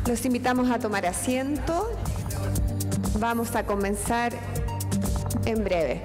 Los invitamos a tomar asiento. Vamos a comenzar en breve.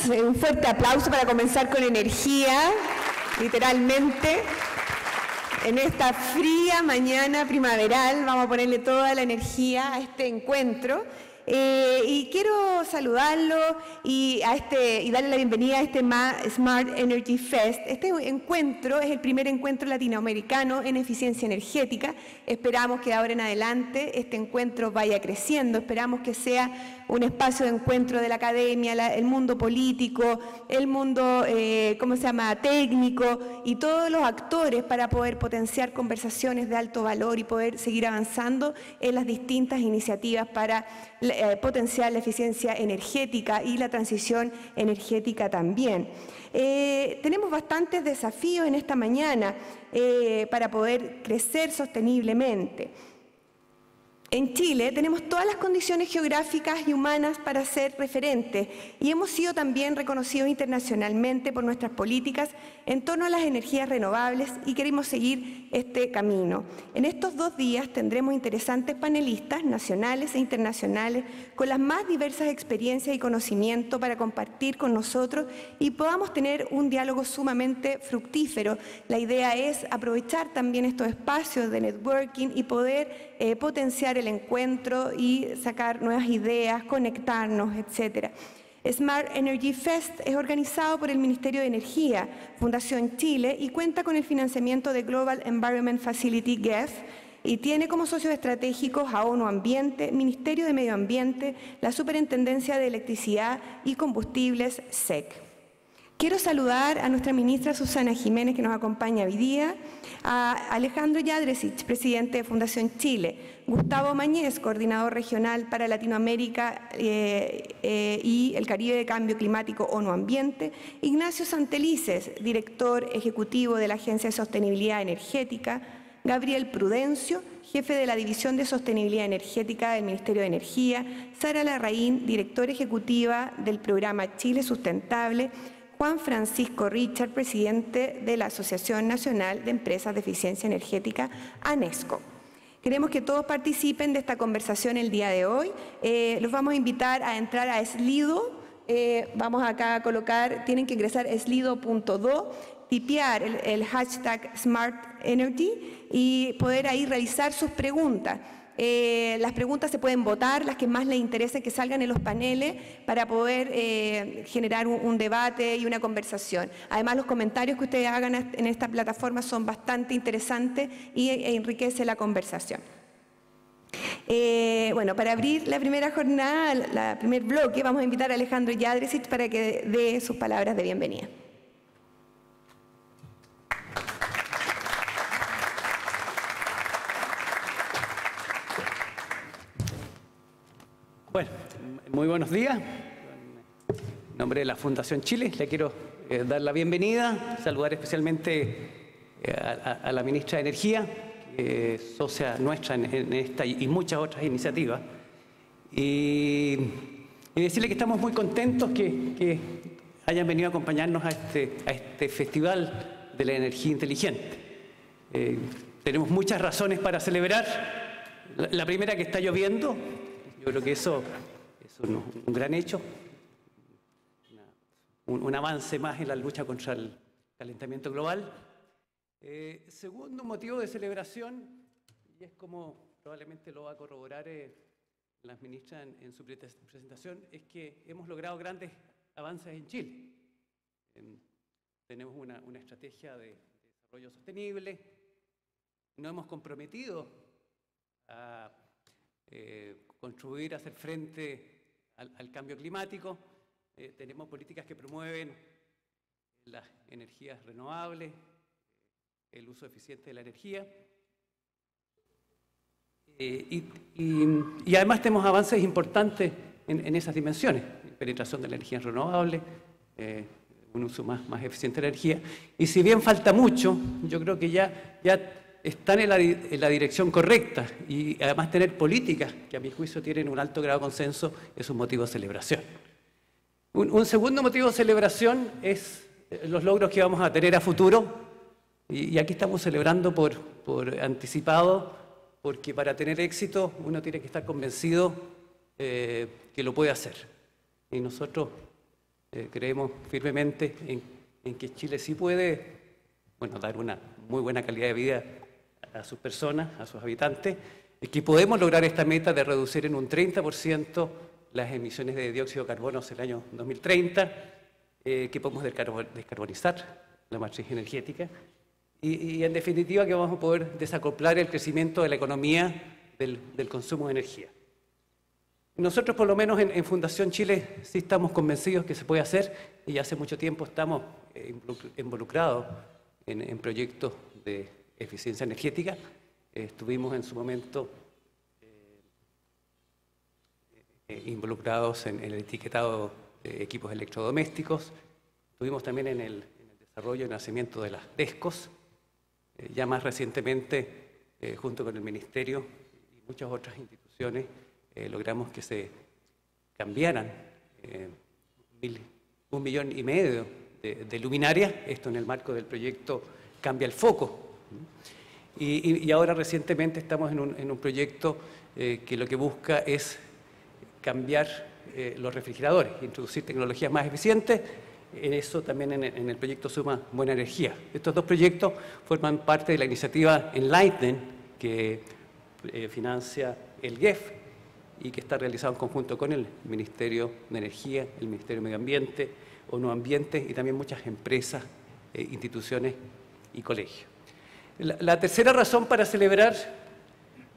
Un fuerte aplauso para comenzar con energía, literalmente. En esta fría mañana primaveral vamos a ponerle toda la energía a este encuentro. Y quiero saludarlo y darle la bienvenida a este Smart Energy Fest. Este encuentro es el primer encuentro latinoamericano en eficiencia energética. Esperamos que de ahora en adelante este encuentro vaya creciendo. Esperamos que sea un espacio de encuentro de la academia, el mundo político, el mundo técnico y todos los actores para poder potenciar conversaciones de alto valor y poder seguir avanzando en las distintas iniciativas para potenciar la eficiencia energética y la transición energética también. Tenemos bastantes desafíos en esta mañana para poder crecer sosteniblemente. En Chile tenemos todas las condiciones geográficas y humanas para ser referentes y hemos sido también reconocidos internacionalmente por nuestras políticas en torno a las energías renovables y queremos seguir este camino. En estos 2 días tendremos interesantes panelistas nacionales e internacionales con las más diversas experiencias y conocimiento para compartir con nosotros y podamos tener un diálogo sumamente fructífero. La idea es aprovechar también estos espacios de networking y poder potenciar el encuentro y sacar nuevas ideas, conectarnos, etc. Smart Energy Fest es organizado por el Ministerio de Energía, Fundación Chile y cuenta con el financiamiento de Global Environment Facility GEF y tiene como socios estratégicos a ONU Ambiente, Ministerio de Medio Ambiente, la Superintendencia de Electricidad y Combustibles SEC. Quiero saludar a nuestra ministra Susana Jiménez, que nos acompaña hoy día, a Alejandro Jadresic, presidente de Fundación Chile, Gustavo Mañez, coordinador regional para Latinoamérica y el Caribe de Cambio Climático ONU Ambiente, Ignacio Santelices, director ejecutivo de la Agencia de Sostenibilidad Energética, Gabriel Prudencio, jefe de la División de Sostenibilidad Energética del Ministerio de Energía, Sara Larraín, directora ejecutiva del programa Chile Sustentable, Juan Francisco Richard, presidente de la Asociación Nacional de Empresas de Eficiencia Energética, ANESCO. Queremos que todos participen de esta conversación el día de hoy. Los vamos a invitar a entrar a Slido. Vamos acá a colocar, tienen que ingresar a slido.do, tipear el hashtag Smart Energy y poder ahí realizar sus preguntas. Las preguntas se pueden votar, las que más les interesen que salgan en los paneles para poder generar un debate y una conversación. Además, los comentarios que ustedes hagan en esta plataforma son bastante interesantes e enriquece la conversación. Bueno, para abrir la primera jornada, el primer bloque, vamos a invitar a Alejandro Jadresic para que dé sus palabras de bienvenida. Bueno, muy buenos días. En nombre de la Fundación Chile le quiero dar la bienvenida, saludar especialmente a la ministra de Energía, que es socia nuestra en esta y muchas otras iniciativas. Y decirle que estamos muy contentos que hayan venido a acompañarnos a este Festival de la Energía Inteligente. Tenemos muchas razones para celebrar. La primera, que está lloviendo. Yo creo que eso es un gran hecho, un avance más en la lucha contra el calentamiento global. Segundo motivo de celebración, y es como probablemente lo va a corroborar la ministra en su presentación, es que hemos logrado grandes avances en Chile. Tenemos una estrategia de desarrollo sostenible, nos hemos comprometido a contribuir a hacer frente al cambio climático, tenemos políticas que promueven las energías renovables, el uso eficiente de la energía, y además tenemos avances importantes en esas dimensiones: penetración de la energía renovable, un uso más eficiente de la energía. Y si bien falta mucho, yo creo que ya están en la dirección correcta, y además tener políticas que a mi juicio tienen un alto grado de consenso es un motivo de celebración. Un segundo motivo de celebración es los logros que vamos a tener a futuro, y aquí estamos celebrando por anticipado, porque para tener éxito uno tiene que estar convencido que lo puede hacer. Y nosotros creemos firmemente en que Chile sí puede, dar una muy buena calidad de vida a sus personas, a sus habitantes, y que podemos lograr esta meta de reducir en un 30% las emisiones de dióxido de carbono hacia el año 2030, que podemos descarbonizar la matriz energética, y en definitiva que vamos a poder desacoplar el crecimiento de la economía del consumo de energía. Nosotros, por lo menos en Fundación Chile, sí estamos convencidos que se puede hacer, y hace mucho tiempo estamos involucrados en proyectos de eficiencia energética. Estuvimos en su momento involucrados en el etiquetado de equipos electrodomésticos. Estuvimos también en el desarrollo y nacimiento de las DESCOs. Ya más recientemente, junto con el Ministerio y muchas otras instituciones, logramos que se cambiaran 1,5 millones de luminarias, esto en el marco del proyecto Cambia el Foco. Y ahora recientemente estamos en un proyecto que lo que busca es cambiar los refrigeradores, introducir tecnologías más eficientes. En eso también en el proyecto Suma Buena Energía. Estos dos proyectos forman parte de la iniciativa Enlighten, que financia el GEF y que está realizado en conjunto con el Ministerio de Energía, el Ministerio de Medio Ambiente, ONU Ambiente y también muchas empresas, instituciones y colegios. La tercera razón para celebrar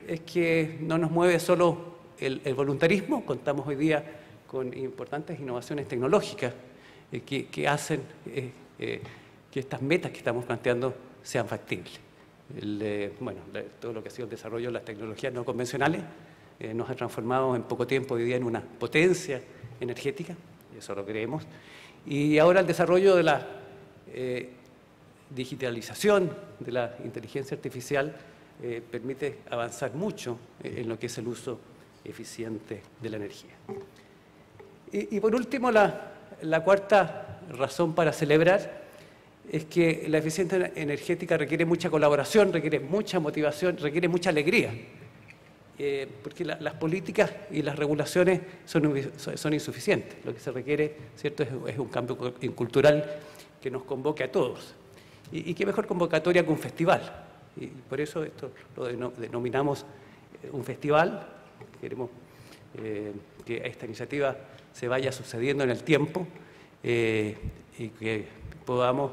es que no nos mueve solo el voluntarismo. Contamos hoy día con importantes innovaciones tecnológicas que hacen que estas metas que estamos planteando sean factibles. Todo lo que ha sido el desarrollo de las tecnologías no convencionales nos ha transformado en poco tiempo hoy día en una potencia energética, y eso lo creemos. Y ahora el desarrollo de la digitalización de la inteligencia artificial permite avanzar mucho en lo que es el uso eficiente de la energía. Y por último, la cuarta razón para celebrar es que la eficiencia energética requiere mucha colaboración, requiere mucha motivación, requiere mucha alegría, porque las políticas y las regulaciones son insuficientes. Lo que se requiere, ¿cierto?, es un cambio cultural que nos convoque a todos. Y qué mejor convocatoria que un festival. Y por eso esto lo denominamos un festival. Queremos que esta iniciativa se vaya sucediendo en el tiempo y que podamos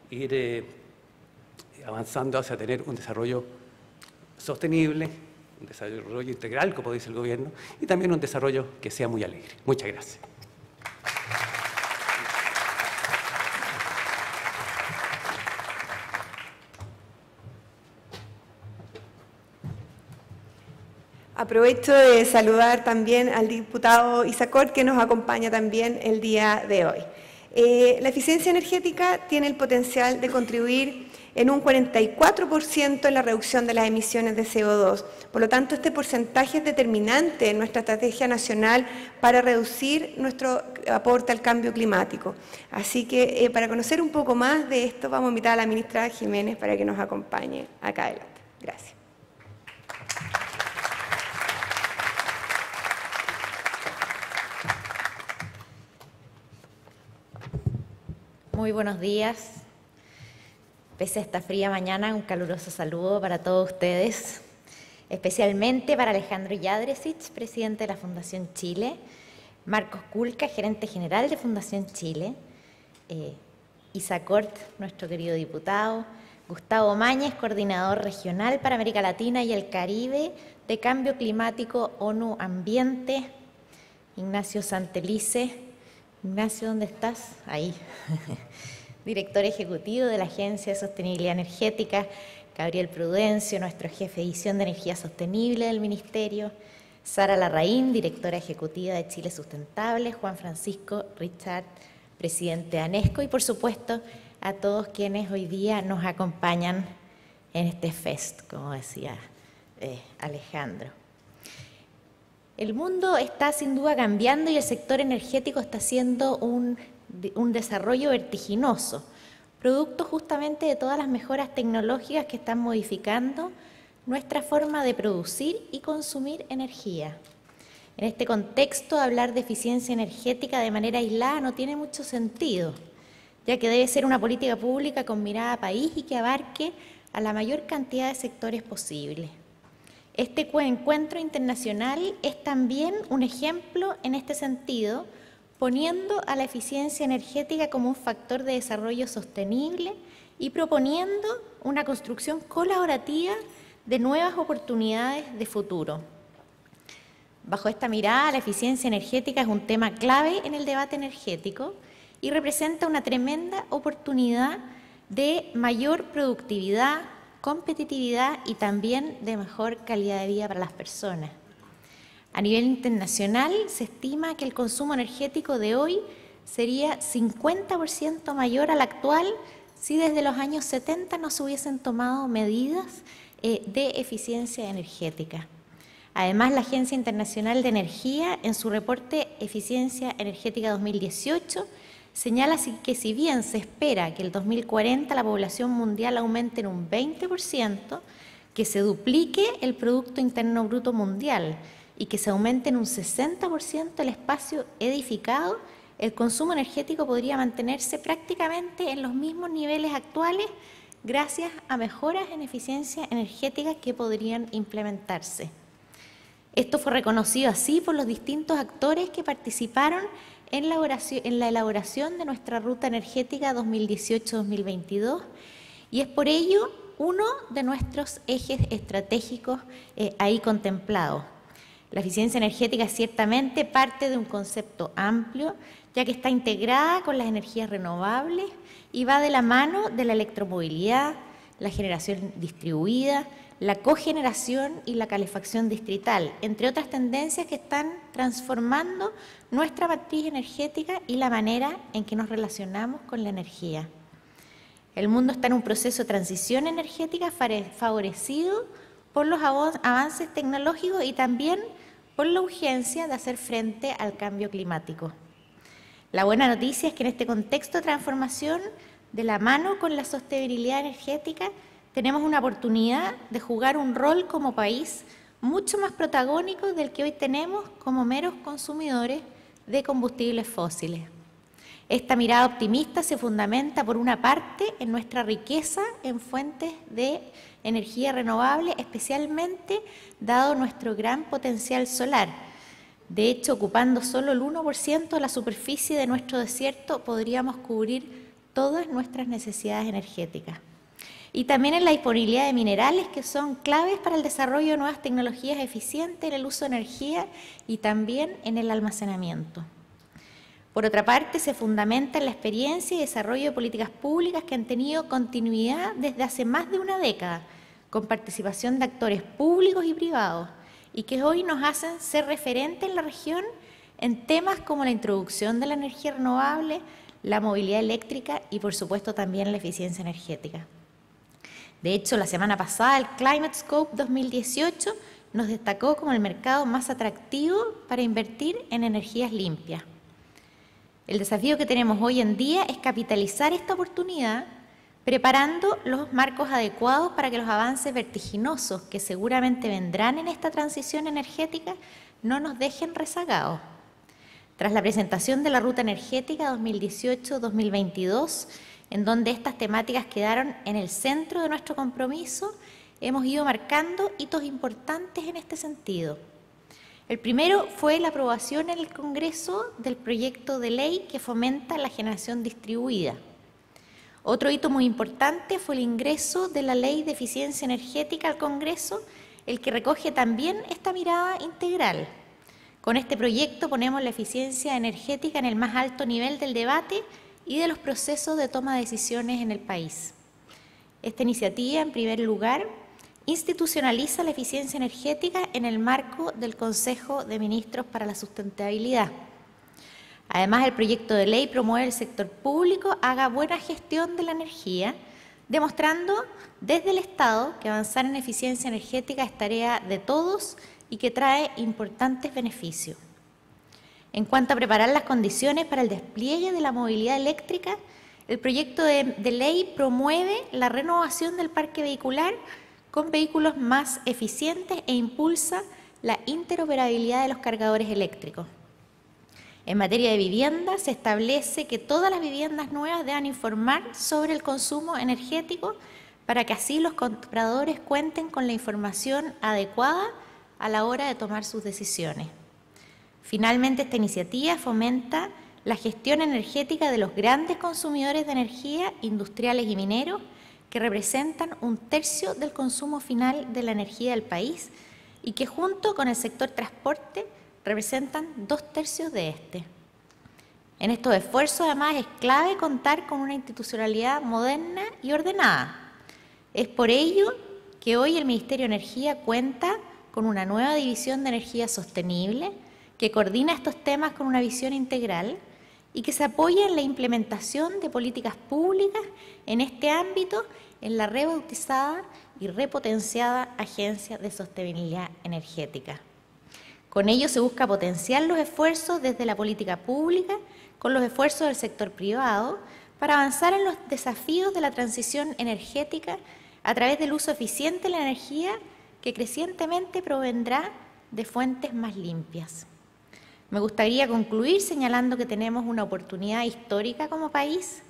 ir avanzando hacia tener un desarrollo sostenible, un desarrollo integral, como dice el gobierno, y también un desarrollo que sea muy alegre. Muchas gracias. Aprovecho de saludar también al diputado Isacort, que nos acompaña también el día de hoy. La eficiencia energética tiene el potencial de contribuir en un 44% en la reducción de las emisiones de CO2. Por lo tanto, este porcentaje es determinante en nuestra estrategia nacional para reducir nuestro aporte al cambio climático. Así que para conocer un poco más de esto, vamos a invitar a la ministra Jiménez para que nos acompañe acá adelante. Gracias. Muy buenos días. Pese a esta fría mañana, un caluroso saludo para todos ustedes, especialmente para Alejandro Jadresic, presidente de la Fundación Chile, Marcos Kulka, gerente general de Fundación Chile, Isa Cort, nuestro querido diputado, Gustavo Mañez, coordinador regional para América Latina y el Caribe de Cambio Climático ONU Ambiente, Ignacio Santelice. Ignacio, ¿dónde estás? Ahí. Director ejecutivo de la Agencia de Sostenibilidad Energética, Gabriel Prudencio, nuestro jefe de edición de Energía Sostenible del Ministerio, Sara Larraín, directora ejecutiva de Chile Sustentable, Juan Francisco Richard, presidente de ANESCO, y por supuesto a todos quienes hoy día nos acompañan en este fest, como decía Alejandro. El mundo está sin duda cambiando y el sector energético está haciendo un desarrollo vertiginoso, producto justamente de todas las mejoras tecnológicas que están modificando nuestra forma de producir y consumir energía. En este contexto, hablar de eficiencia energética de manera aislada no tiene mucho sentido, ya que debe ser una política pública con mirada a país y que abarque a la mayor cantidad de sectores posible. Este encuentro internacional es también un ejemplo en este sentido, poniendo a la eficiencia energética como un factor de desarrollo sostenible y proponiendo una construcción colaborativa de nuevas oportunidades de futuro. Bajo esta mirada, la eficiencia energética es un tema clave en el debate energético y representa una tremenda oportunidad de mayor productividad, competitividad y también de mejor calidad de vida para las personas. A nivel internacional, se estima que el consumo energético de hoy sería 50% mayor al actual si desde los años 70 no se hubiesen tomado medidas de eficiencia energética. Además, la Agencia Internacional de Energía, en su reporte Eficiencia Energética 2018, señala que si bien se espera que el 2040 la población mundial aumente en un 20%, que se duplique el Producto Interno Bruto mundial y que se aumente en un 60% el espacio edificado, el consumo energético podría mantenerse prácticamente en los mismos niveles actuales gracias a mejoras en eficiencia energética que podrían implementarse. Esto fue reconocido así por los distintos actores que participaron en la elaboración de nuestra Ruta Energética 2018-2022 y es por ello uno de nuestros ejes estratégicos ahí contemplados. La eficiencia energética es ciertamente parte de un concepto amplio, ya que está integrada con las energías renovables y va de la mano de la electromovilidad, la generación distribuida, la cogeneración y la calefacción distrital, entre otras tendencias que están transformando nuestra matriz energética y la manera en que nos relacionamos con la energía. El mundo está en un proceso de transición energética favorecido por los avances tecnológicos y también por la urgencia de hacer frente al cambio climático. La buena noticia es que en este contexto de transformación, de la mano con la sostenibilidad energética, tenemos una oportunidad de jugar un rol como país mucho más protagónico del que hoy tenemos como meros consumidores de combustibles fósiles. Esta mirada optimista se fundamenta, por una parte, en nuestra riqueza en fuentes de energía renovable, especialmente dado nuestro gran potencial solar. De hecho, ocupando solo el 1% de la superficie de nuestro desierto, podríamos cubrir todas nuestras necesidades energéticas. Y también en la disponibilidad de minerales que son claves para el desarrollo de nuevas tecnologías eficientes en el uso de energía y también en el almacenamiento. Por otra parte, se fundamenta en la experiencia y desarrollo de políticas públicas que han tenido continuidad desde hace más de una década, con participación de actores públicos y privados, y que hoy nos hacen ser referentes en la región en temas como la introducción de la energía renovable, la movilidad eléctrica y, por supuesto, también la eficiencia energética. De hecho, la semana pasada el Climate Scope 2018 nos destacó como el mercado más atractivo para invertir en energías limpias. El desafío que tenemos hoy en día es capitalizar esta oportunidad, preparando los marcos adecuados para que los avances vertiginosos que seguramente vendrán en esta transición energética no nos dejen rezagados. Tras la presentación de la Ruta Energética 2018-2022, en donde estas temáticas quedaron en el centro de nuestro compromiso, hemos ido marcando hitos importantes en este sentido. El primero fue la aprobación en el Congreso del proyecto de ley que fomenta la generación distribuida. Otro hito muy importante fue el ingreso de la Ley de Eficiencia Energética al Congreso, el que recoge también esta mirada integral. Con este proyecto ponemos la eficiencia energética en el más alto nivel del debate y de los procesos de toma de decisiones en el país. Esta iniciativa, en primer lugar, institucionaliza la eficiencia energética en el marco del Consejo de Ministros para la Sustentabilidad. Además, el proyecto de ley promueve el sector público haga buena gestión de la energía, demostrando desde el Estado que avanzar en eficiencia energética es tarea de todos y que trae importantes beneficios. En cuanto a preparar las condiciones para el despliegue de la movilidad eléctrica, el proyecto de ley promueve la renovación del parque vehicular con vehículos más eficientes e impulsa la interoperabilidad de los cargadores eléctricos. En materia de vivienda, se establece que todas las viviendas nuevas deban informar sobre el consumo energético para que así los compradores cuenten con la información adecuada a la hora de tomar sus decisiones. Finalmente, esta iniciativa fomenta la gestión energética de los grandes consumidores de energía, industriales y mineros, que representan 1/3 del consumo final de la energía del país y que junto con el sector transporte representan 2/3 de este. En estos esfuerzos, además, es clave contar con una institucionalidad moderna y ordenada. Es por ello que hoy el Ministerio de Energía cuenta con una nueva división de energía sostenible que coordina estos temas con una visión integral y que se apoya en la implementación de políticas públicas en este ámbito en la rebautizada y repotenciada Agencia de Sostenibilidad Energética. Con ello se busca potenciar los esfuerzos desde la política pública con los esfuerzos del sector privado para avanzar en los desafíos de la transición energética a través del uso eficiente de la energía que crecientemente provendrá de fuentes más limpias. Me gustaría concluir señalando que tenemos una oportunidad histórica como país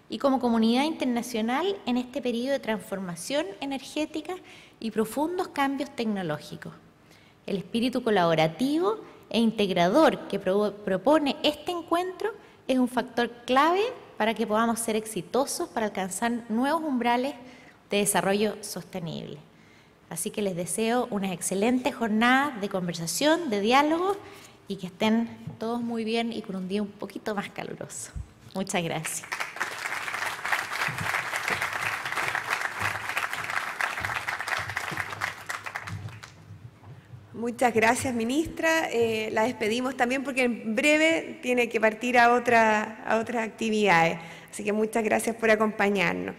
y como comunidad internacional en este periodo de transformación energética y profundos cambios tecnológicos. El espíritu colaborativo e integrador que propone este encuentro es un factor clave para que podamos ser exitosos para alcanzar nuevos umbrales de desarrollo sostenible. Así que les deseo unas excelentes jornadas de conversación, de diálogo y que estén todos muy bien y con un día un poquito más caluroso. Muchas gracias. Muchas gracias, ministra. La despedimos también porque en breve tiene que partir a otras actividades. Así que muchas gracias por acompañarnos.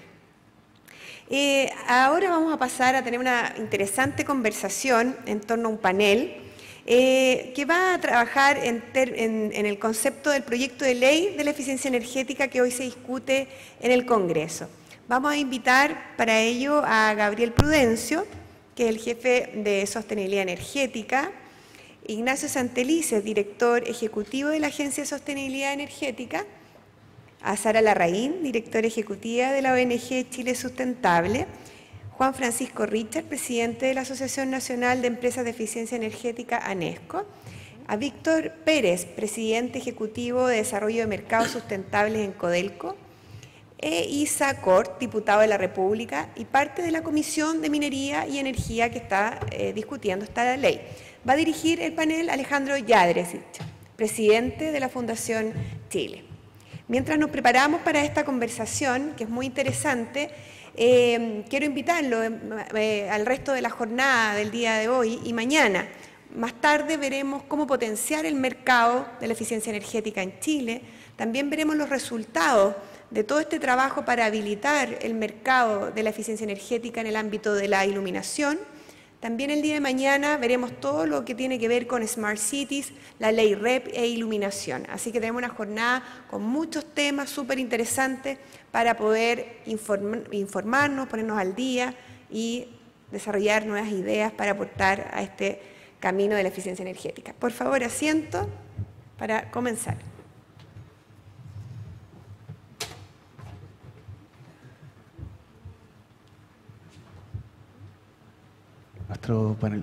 Ahora vamos a pasar a tener una interesante conversación en torno a un panel que va a trabajar en el concepto del proyecto de ley de la eficiencia energética que hoy se discute en el Congreso. Vamos a invitar para ello a Gabriel Prudencio, que es el jefe de Sostenibilidad Energética, Ignacio Santelices, director ejecutivo de la Agencia de Sostenibilidad Energética, a Sara Larraín, directora ejecutiva de la ONG Chile Sustentable, Juan Francisco Richard, presidente de la Asociación Nacional de Empresas de Eficiencia Energética, ANESCO, a Víctor Pérez, presidente ejecutivo de Desarrollo de Mercados Sustentables en Codelco, Isa Cort, diputado de la República y parte de la Comisión de Minería y Energía que está discutiendo esta ley. Va a dirigir el panel Alejandro Yadresich, presidente de la Fundación Chile. Mientras nos preparamos para esta conversación, que es muy interesante, quiero invitarlo al resto de la jornada del día de hoy y mañana. Más tarde veremos cómo potenciar el mercado de la eficiencia energética en Chile. También veremos los resultados de todo este trabajo para habilitar el mercado de la eficiencia energética en el ámbito de la iluminación. También el día de mañana veremos todo lo que tiene que ver con Smart Cities, la ley REP e iluminación. Así que tenemos una jornada con muchos temas súper interesantes para poder informarnos, ponernos al día y desarrollar nuevas ideas para aportar a este camino de la eficiencia energética. Por favor, asiento para comenzar. Nuestro panel.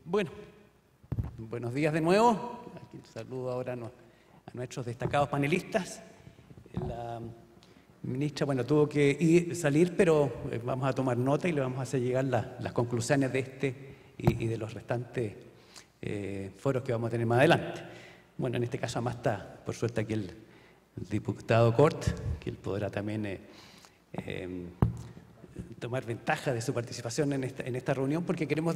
Bueno, buenos días de nuevo. Aquí saludo ahora a nuestros destacados panelistas. La ministra, bueno, tuvo que salir, pero vamos a tomar nota y le vamos a hacer llegar las conclusiones de este y de los restantes foros que vamos a tener más adelante. Bueno, en este caso además está, por suerte, aquí el diputado Cort, que él podrá también tomar ventaja de su participación en esta reunión, porque queremos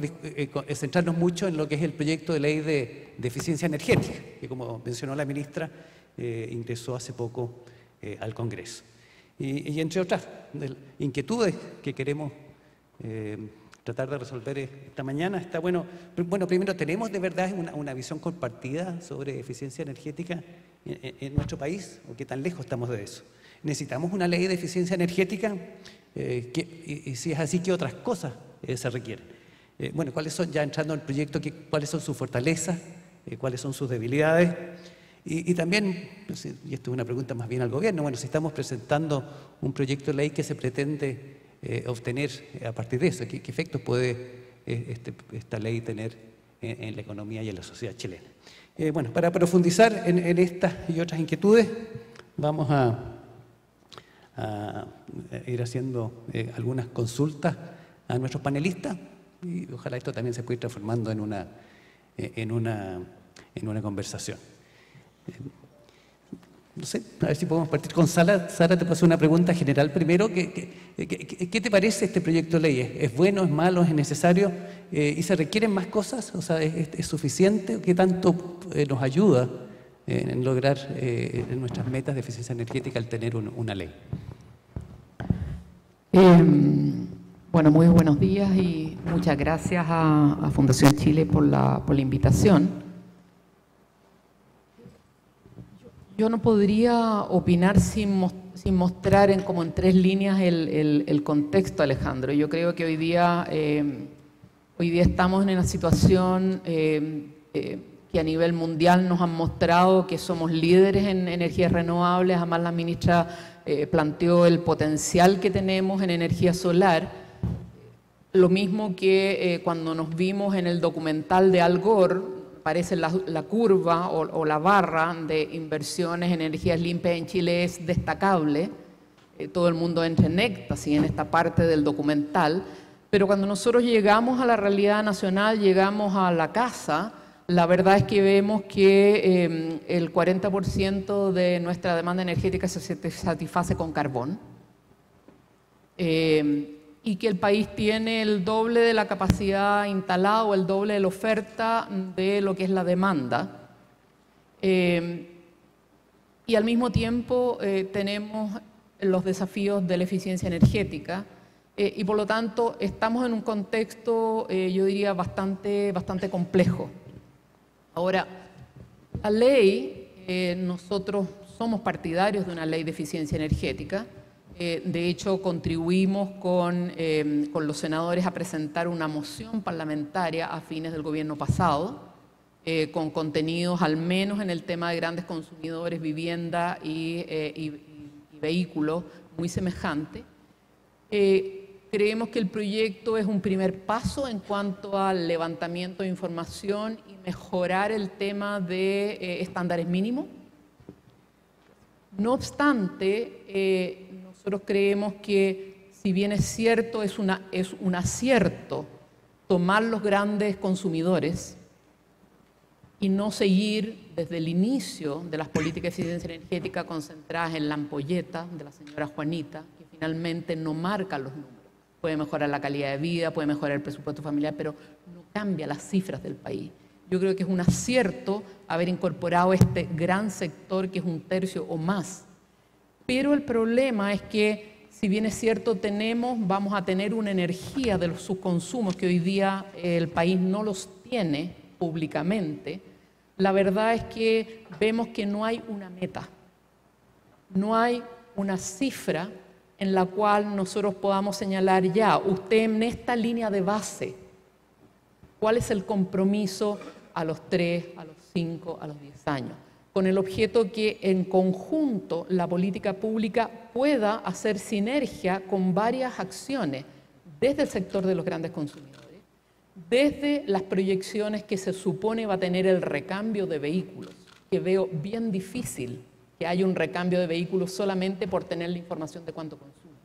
centrarnos mucho en lo que es el proyecto de ley de eficiencia energética, que, como mencionó la ministra, ingresó hace poco al Congreso. Y entre otras inquietudes que queremos tratar de resolver esta mañana, está bueno, primero, ¿tenemos de verdad una visión compartida sobre eficiencia energética en nuestro país? ¿O qué tan lejos estamos de eso? ¿Necesitamos una ley de eficiencia energética? Y si es así, ¿qué otras cosas se requieren? Bueno, ¿cuáles son, ya entrando en el proyecto, cuáles son sus fortalezas, cuáles son sus debilidades? Y también, y esto es una pregunta más bien al gobierno, bueno, si estamos presentando un proyecto de ley que se pretende obtener a partir de eso, ¿qué efectos puede esta ley tener en la economía y en la sociedad chilena? Bueno, para profundizar en estas y otras inquietudes, vamos a ir haciendo algunas consultas a nuestros panelistas y ojalá esto también se pueda ir transformando en una conversación. No sé, a ver si podemos partir con Sara. Sara, te paso una pregunta general primero. ¿Qué te parece este proyecto de ley? ¿Es bueno, es malo, es necesario? ¿Y se requieren más cosas? O sea, ¿es suficiente? ¿Qué tanto nos ayuda en lograr nuestras metas de eficiencia energética al tener una ley? Bueno, muy buenos días y muchas gracias a Fundación Chile por la invitación. Yo no podría opinar sin mostrar como en tres líneas el contexto, Alejandro. Yo creo que hoy día estamos en una situación que a nivel mundial nos han mostrado que somos líderes en energías renovables. Además, la ministra planteó el potencial que tenemos en energía solar. Lo mismo que cuando nos vimos en el documental de Al Gore, parece la curva o la barra de inversiones en energías limpias en Chile es destacable. Todo el mundo entra en éxtasis en esta parte del documental. Pero cuando nosotros llegamos a la realidad nacional, llegamos a la casa, la verdad es que vemos que el 40% de nuestra demanda energética se satisface con carbón y que el país tiene el doble de la capacidad instalada o el doble de la oferta de lo que es la demanda. Y al mismo tiempo tenemos los desafíos de la eficiencia energética y por lo tanto estamos en un contexto, yo diría, bastante complejo. Ahora, la ley, nosotros somos partidarios de una ley de eficiencia energética. De hecho, contribuimos con los senadores a presentar una moción parlamentaria a fines del gobierno pasado, con contenidos al menos en el tema de grandes consumidores, vivienda y vehículos muy semejante. Creemos que el proyecto es un primer paso en cuanto al levantamiento de información y mejorar el tema de estándares mínimos. No obstante, nosotros creemos que, si bien es cierto, es un acierto tomar los grandes consumidores y no seguir desde el inicio de las políticas de eficiencia energética concentradas en la ampolleta de la señora Juanita, que finalmente no marcan los números. Puede mejorar la calidad de vida, puede mejorar el presupuesto familiar, pero no cambia las cifras del país. Yo creo que es un acierto haber incorporado este gran sector, que es 1/3 o más. Pero el problema es que, si bien es cierto, vamos a tener una energía de los subconsumos que hoy día el país no los tiene públicamente. La verdad es que vemos que no hay una meta, no hay una cifra en la cual nosotros podamos señalar ya, usted en esta línea de base, ¿cuál es el compromiso a los 3, a los 5, a los 10 años? Con el objeto que en conjunto la política pública pueda hacer sinergia con varias acciones, desde el sector de los grandes consumidores, desde las proyecciones que se supone va a tener el recambio de vehículos, que veo bien difícil que haya un recambio de vehículos solamente por tener la información de cuánto consume.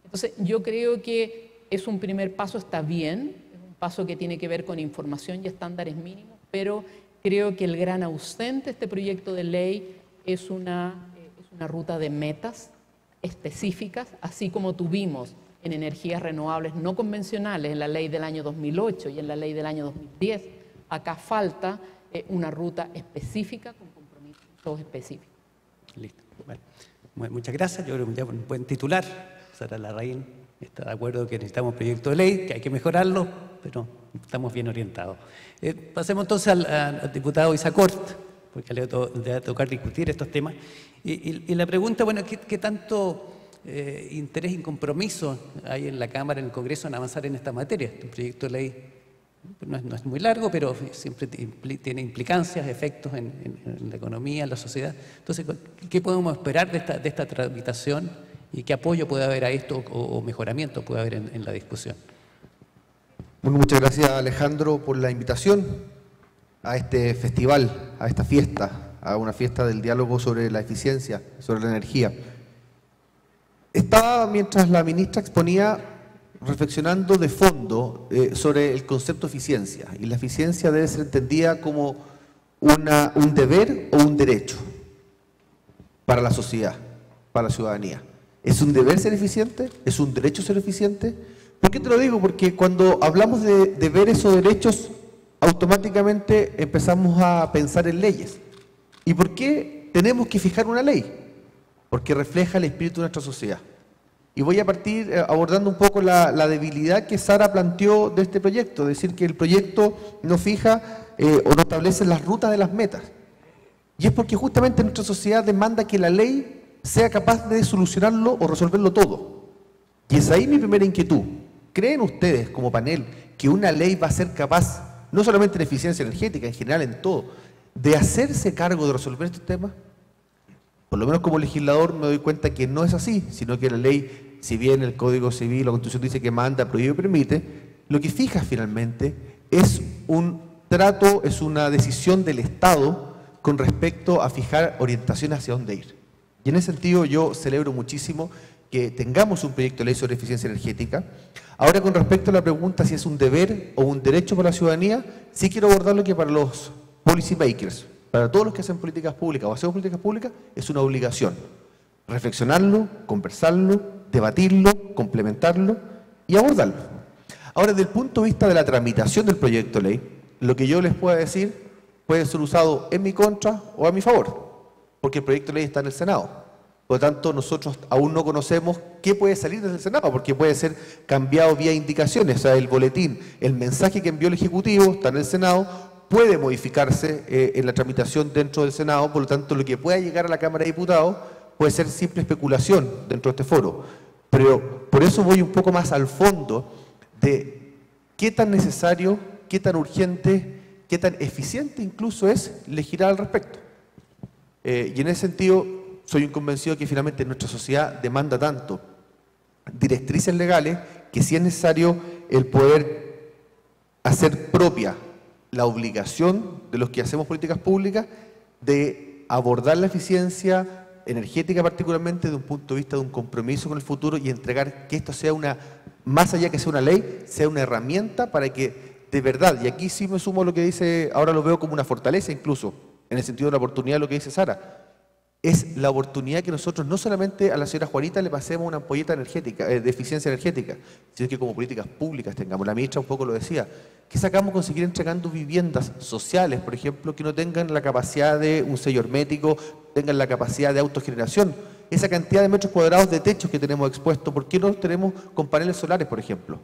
Entonces, yo creo que es un primer paso, está bien, es un paso que tiene que ver con información y estándares mínimos, pero creo que el gran ausente de este proyecto de ley es una ruta de metas específicas, así como tuvimos en energías renovables no convencionales en la ley del año 2008 y en la ley del año 2010. Acá falta una ruta específica con compromisos específicos. Listo. Bueno, muchas gracias. Yo creo que ya un buen titular. Sara Larraín está de acuerdo que necesitamos un proyecto de ley, que hay que mejorarlo, pero estamos bien orientados. Pasemos entonces al diputado Isacort, porque le va a tocar discutir estos temas. Y la pregunta, bueno, ¿qué tanto interés y compromiso hay en la Cámara, en el Congreso, en avanzar en esta materia? Este proyecto de ley no es muy largo, pero siempre tiene implicancias, efectos en la economía, en la sociedad. Entonces, ¿qué podemos esperar de esta tramitación y qué apoyo puede haber a esto o mejoramiento puede haber en la discusión? Bueno, muchas gracias, Alejandro, por la invitación a este festival, a esta fiesta, a una fiesta del diálogo sobre la eficiencia, sobre la energía. Estaba, mientras la ministra exponía, reflexionando de fondo sobre el concepto de eficiencia, y la eficiencia debe ser entendida como un deber o un derecho para la sociedad, para la ciudadanía. ¿Es un deber ser eficiente? ¿Es un derecho ser eficiente? ¿Por qué te lo digo? Porque cuando hablamos de deberes o derechos, automáticamente empezamos a pensar en leyes. ¿Y por qué tenemos que fijar una ley? Porque refleja el espíritu de nuestra sociedad. Y voy a partir abordando un poco la debilidad que Sara planteó de este proyecto, decir que el proyecto no fija o no establece las rutas de las metas. Y es porque justamente nuestra sociedad demanda que la ley sea capaz de solucionarlo o resolverlo todo. Y es ahí mi primera inquietud. ¿Creen ustedes como panel que una ley va a ser capaz, no solamente en eficiencia energética, en general en todo, de hacerse cargo de resolver estos temas? Por lo menos como legislador me doy cuenta que no es así, sino que la ley, si bien el Código Civil, la Constitución dice que manda, prohíbe y permite, lo que fija finalmente es un trato, es una decisión del Estado con respecto a fijar orientaciones hacia dónde ir. Y en ese sentido yo celebro muchísimo que tengamos un proyecto de ley sobre eficiencia energética. Ahora, con respecto a la pregunta si es un deber o un derecho para la ciudadanía, sí quiero abordarlo que para los policy makers, para todos los que hacen políticas públicas o hacemos políticas públicas, es una obligación. Reflexionarlo, conversarlo, debatirlo, complementarlo y abordarlo. Ahora, desde el punto de vista de la tramitación del proyecto de ley, lo que yo les pueda decir puede ser usado en mi contra o a mi favor, porque el proyecto de ley está en el Senado. Por lo tanto, nosotros aún no conocemos qué puede salir desde el Senado, porque puede ser cambiado vía indicaciones. O sea, el boletín, el mensaje que envió el Ejecutivo está en el Senado, puede modificarse en la tramitación dentro del Senado. Por lo tanto, lo que pueda llegar a la Cámara de Diputados puede ser simple especulación dentro de este foro. Pero por eso voy un poco más al fondo de qué tan necesario, qué tan urgente, qué tan eficiente incluso es legislar al respecto. Y en ese sentido, soy un convencido que finalmente nuestra sociedad demanda tanto directrices legales que sí es necesario el poder hacer propia la obligación de los que hacemos políticas públicas de abordar la eficiencia energética particularmente, de un punto de vista de un compromiso con el futuro y entregar que esto sea más allá que sea una ley, sea una herramienta para que de verdad, y aquí sí me sumo a lo que dice, ahora lo veo como una fortaleza incluso, en el sentido de la oportunidad, lo que dice Sara, es la oportunidad que nosotros no solamente a la señora Juanita le pasemos una ampolleta energética, de eficiencia energética, sino que como políticas públicas tengamos, la ministra un poco lo decía, que sacamos con seguir entregando viviendas sociales, por ejemplo, que no tengan la capacidad de un sello hermético, tengan la capacidad de autogeneración, esa cantidad de metros cuadrados de techos que tenemos expuestos, ¿por qué no tenemos con paneles solares, por ejemplo?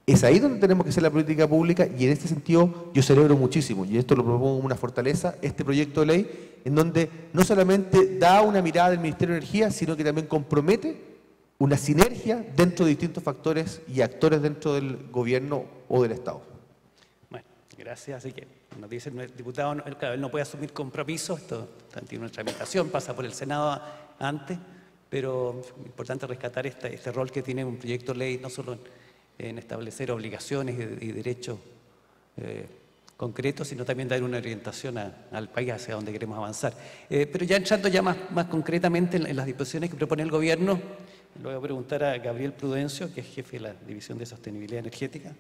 Es ahí donde tenemos que hacer la política pública y en este sentido yo celebro muchísimo, y esto lo propongo como una fortaleza, este proyecto de ley, en donde no solamente da una mirada del Ministerio de Energía, sino que también compromete una sinergia dentro de distintos factores y actores dentro del gobierno o del Estado. Bueno, gracias. Así que nos dice el diputado, él no puede asumir compromisos, esto tiene una tramitación, pasa por el Senado antes, pero es importante rescatar este rol que tiene un proyecto de ley, no solo en establecer obligaciones y derechos concretos, sino también dar una orientación al país hacia donde queremos avanzar. Pero ya entrando ya más concretamente en las disposiciones que propone el Gobierno, le voy a preguntar a Gabriel Prudencio, que es jefe de la División de Sostenibilidad Energética,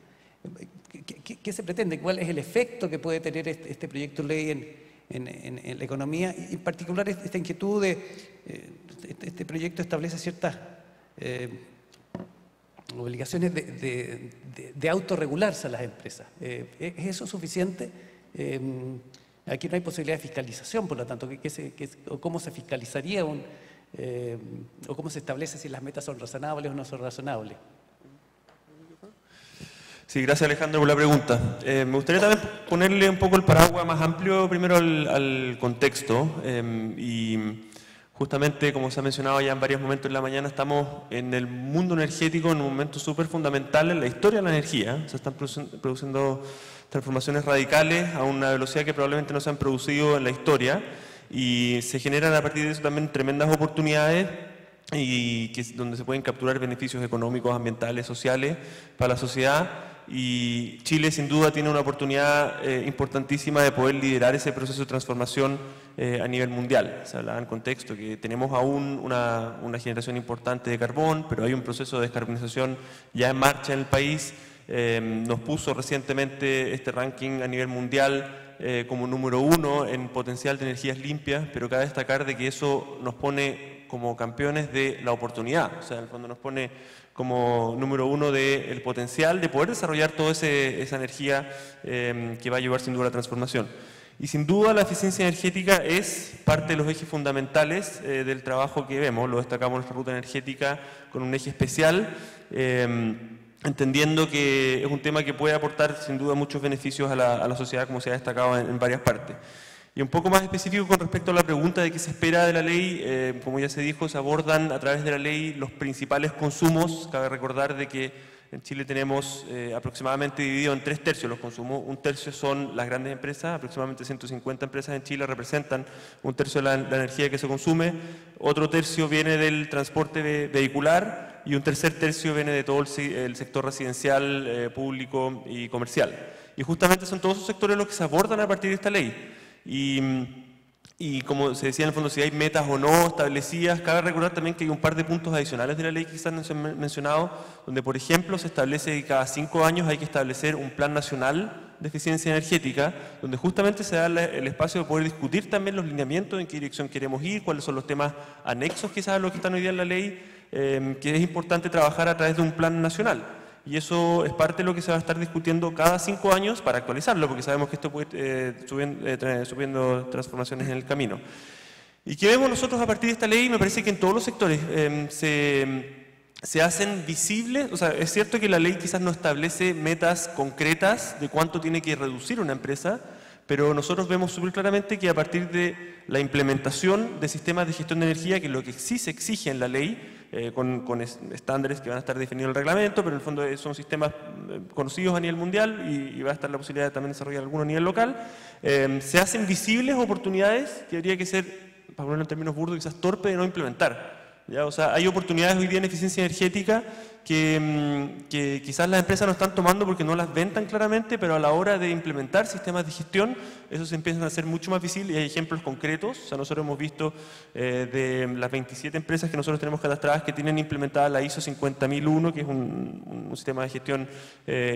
¿qué se pretende? ¿Cuál es el efecto que puede tener este proyecto de ley en la economía? Y en particular esta inquietud este proyecto establece ciertas obligaciones de autorregularse a las empresas. ¿Es eso suficiente? Aquí no hay posibilidad de fiscalización, por lo tanto, ¿cómo se fiscalizaría o cómo se establece si las metas son razonables o no son razonables? Sí, gracias Alejandro por la pregunta. Me gustaría también ponerle un poco el paraguas más amplio primero al contexto y justamente, como se ha mencionado ya en varios momentos en la mañana, estamos en el mundo energético en un momento súper fundamental en la historia de la energía. Se están produciendo transformaciones radicales a una velocidad que probablemente no se han producido en la historia y se generan a partir de eso también tremendas oportunidades y donde se pueden capturar beneficios económicos, ambientales, sociales para la sociedad. Y Chile sin duda tiene una oportunidad importantísima de poder liderar ese proceso de transformación a nivel mundial. Se hablaba en contexto que tenemos aún una generación importante de carbón, pero hay un proceso de descarbonización ya en marcha en el país. Nos puso recientemente este ranking a nivel mundial como número 1 en potencial de energías limpias, pero cabe destacar de que eso nos pone como campeones de la oportunidad, o sea, en el fondo nos pone como número 1 del potencial de poder desarrollar toda esa energía que va a llevar sin duda a la transformación. Y sin duda la eficiencia energética es parte de los ejes fundamentales del trabajo que vemos, lo destacamos en nuestra ruta energética con un eje especial, entendiendo que es un tema que puede aportar sin duda muchos beneficios a la sociedad, como se ha destacado en varias partes. Y un poco más específico con respecto a la pregunta de qué se espera de la ley, como ya se dijo, se abordan a través de la ley los principales consumos. Cabe recordar de que en Chile tenemos aproximadamente dividido en 3 tercios los consumos. Un tercio son las grandes empresas, aproximadamente 150 empresas en Chile representan un tercio de la energía que se consume. Otro tercio viene del transporte vehicular y un tercer tercio viene de todo el sector residencial, público y comercial. Y justamente son todos esos sectores los que se abordan a partir de esta ley. Y como se decía en el fondo, si hay metas o no establecidas, cabe recordar también que hay un par de puntos adicionales de la ley que quizás no se han mencionado, donde por ejemplo se establece que cada 5 años hay que establecer un plan nacional de eficiencia energética, donde justamente se da el espacio de poder discutir también los lineamientos, en qué dirección queremos ir, cuáles son los temas anexos quizás a los que están hoy día en la ley, que es importante trabajar a través de un plan nacional. Y eso es parte de lo que se va a estar discutiendo cada 5 años para actualizarlo, porque sabemos que esto puede subiendo transformaciones en el camino. ¿Y qué vemos nosotros a partir de esta ley? Me parece que en todos los sectores se hacen visibles, o sea, es cierto que la ley quizás no establece metas concretas de cuánto tiene que reducir una empresa, pero nosotros vemos súper claramente que a partir de la implementación de sistemas de gestión de energía, que es lo que sí se exige en la ley, con estándares que van a estar definidos en el reglamento, pero en el fondo son sistemas conocidos a nivel mundial y va a estar la posibilidad de también desarrollar alguno a nivel local, se hacen visibles oportunidades que habría que ser, para ponerlo en términos burdos, quizás torpe de no implementar. ¿Ya? O sea, hay oportunidades hoy día en eficiencia energética que quizás las empresas no están tomando porque no las ven tan claramente, pero a la hora de implementar sistemas de gestión, eso se empiezan a hacer mucho más visible y hay ejemplos concretos. O sea, nosotros hemos visto de las 27 empresas que nosotros tenemos cadastradas que tienen implementada la ISO 50001, que es un sistema de gestión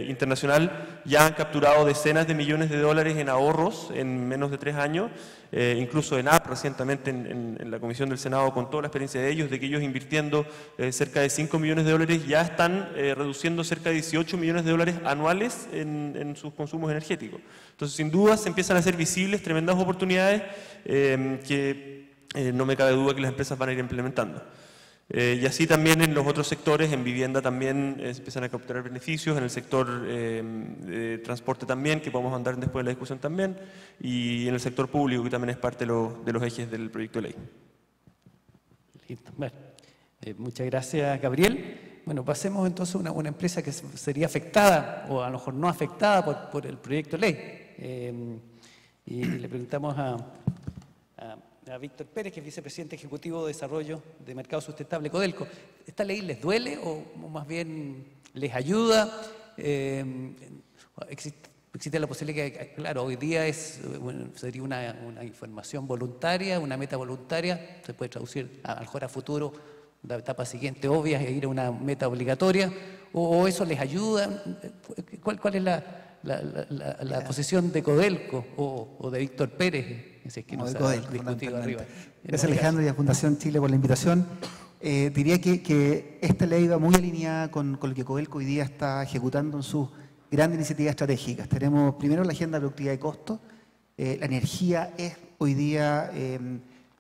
internacional, ya han capturado decenas de millones de dólares en ahorros en menos de 3 años. Incluso ENAP recientemente en la Comisión del Senado contó la experiencia de ellos, de que ellos invirtiendo cerca de 5 millones de dólares ya están reduciendo cerca de 18 millones de dólares anuales en sus consumos energéticos. Entonces, sin duda, se empiezan a hacer visibles tremendas oportunidades que no me cabe duda que las empresas van a ir implementando. Y así también en los otros sectores, en vivienda también se empiezan a capturar beneficios, en el sector de transporte también, que podemos andar después de la discusión también, y en el sector público, que también es parte de los ejes del proyecto de ley. Listo. Bueno, muchas gracias, Gabriel. Bueno, pasemos entonces a una empresa que sería afectada, o a lo mejor no afectada por el proyecto de ley. Y le preguntamos a Víctor Pérez, que es vicepresidente ejecutivo de Desarrollo de Mercado Sustentable, Codelco. ¿Esta ley les duele o más bien les ayuda? Existe la posibilidad que, claro, hoy día sería una información voluntaria, una meta voluntaria, se puede traducir a lo mejor a futuro, la etapa siguiente obvia es ir a una meta obligatoria, o eso les ayuda. ¿Cuál es la posición de Codelco o de Víctor Pérez? Si es que nos ha discutido arriba. Gracias, Alejandro, y a Fundación Chile por la invitación. Diría que esta ley va muy alineada con lo que Codelco hoy día está ejecutando en sus grandes iniciativas estratégicas. Tenemos primero la agenda de productividad y costo. La energía es hoy día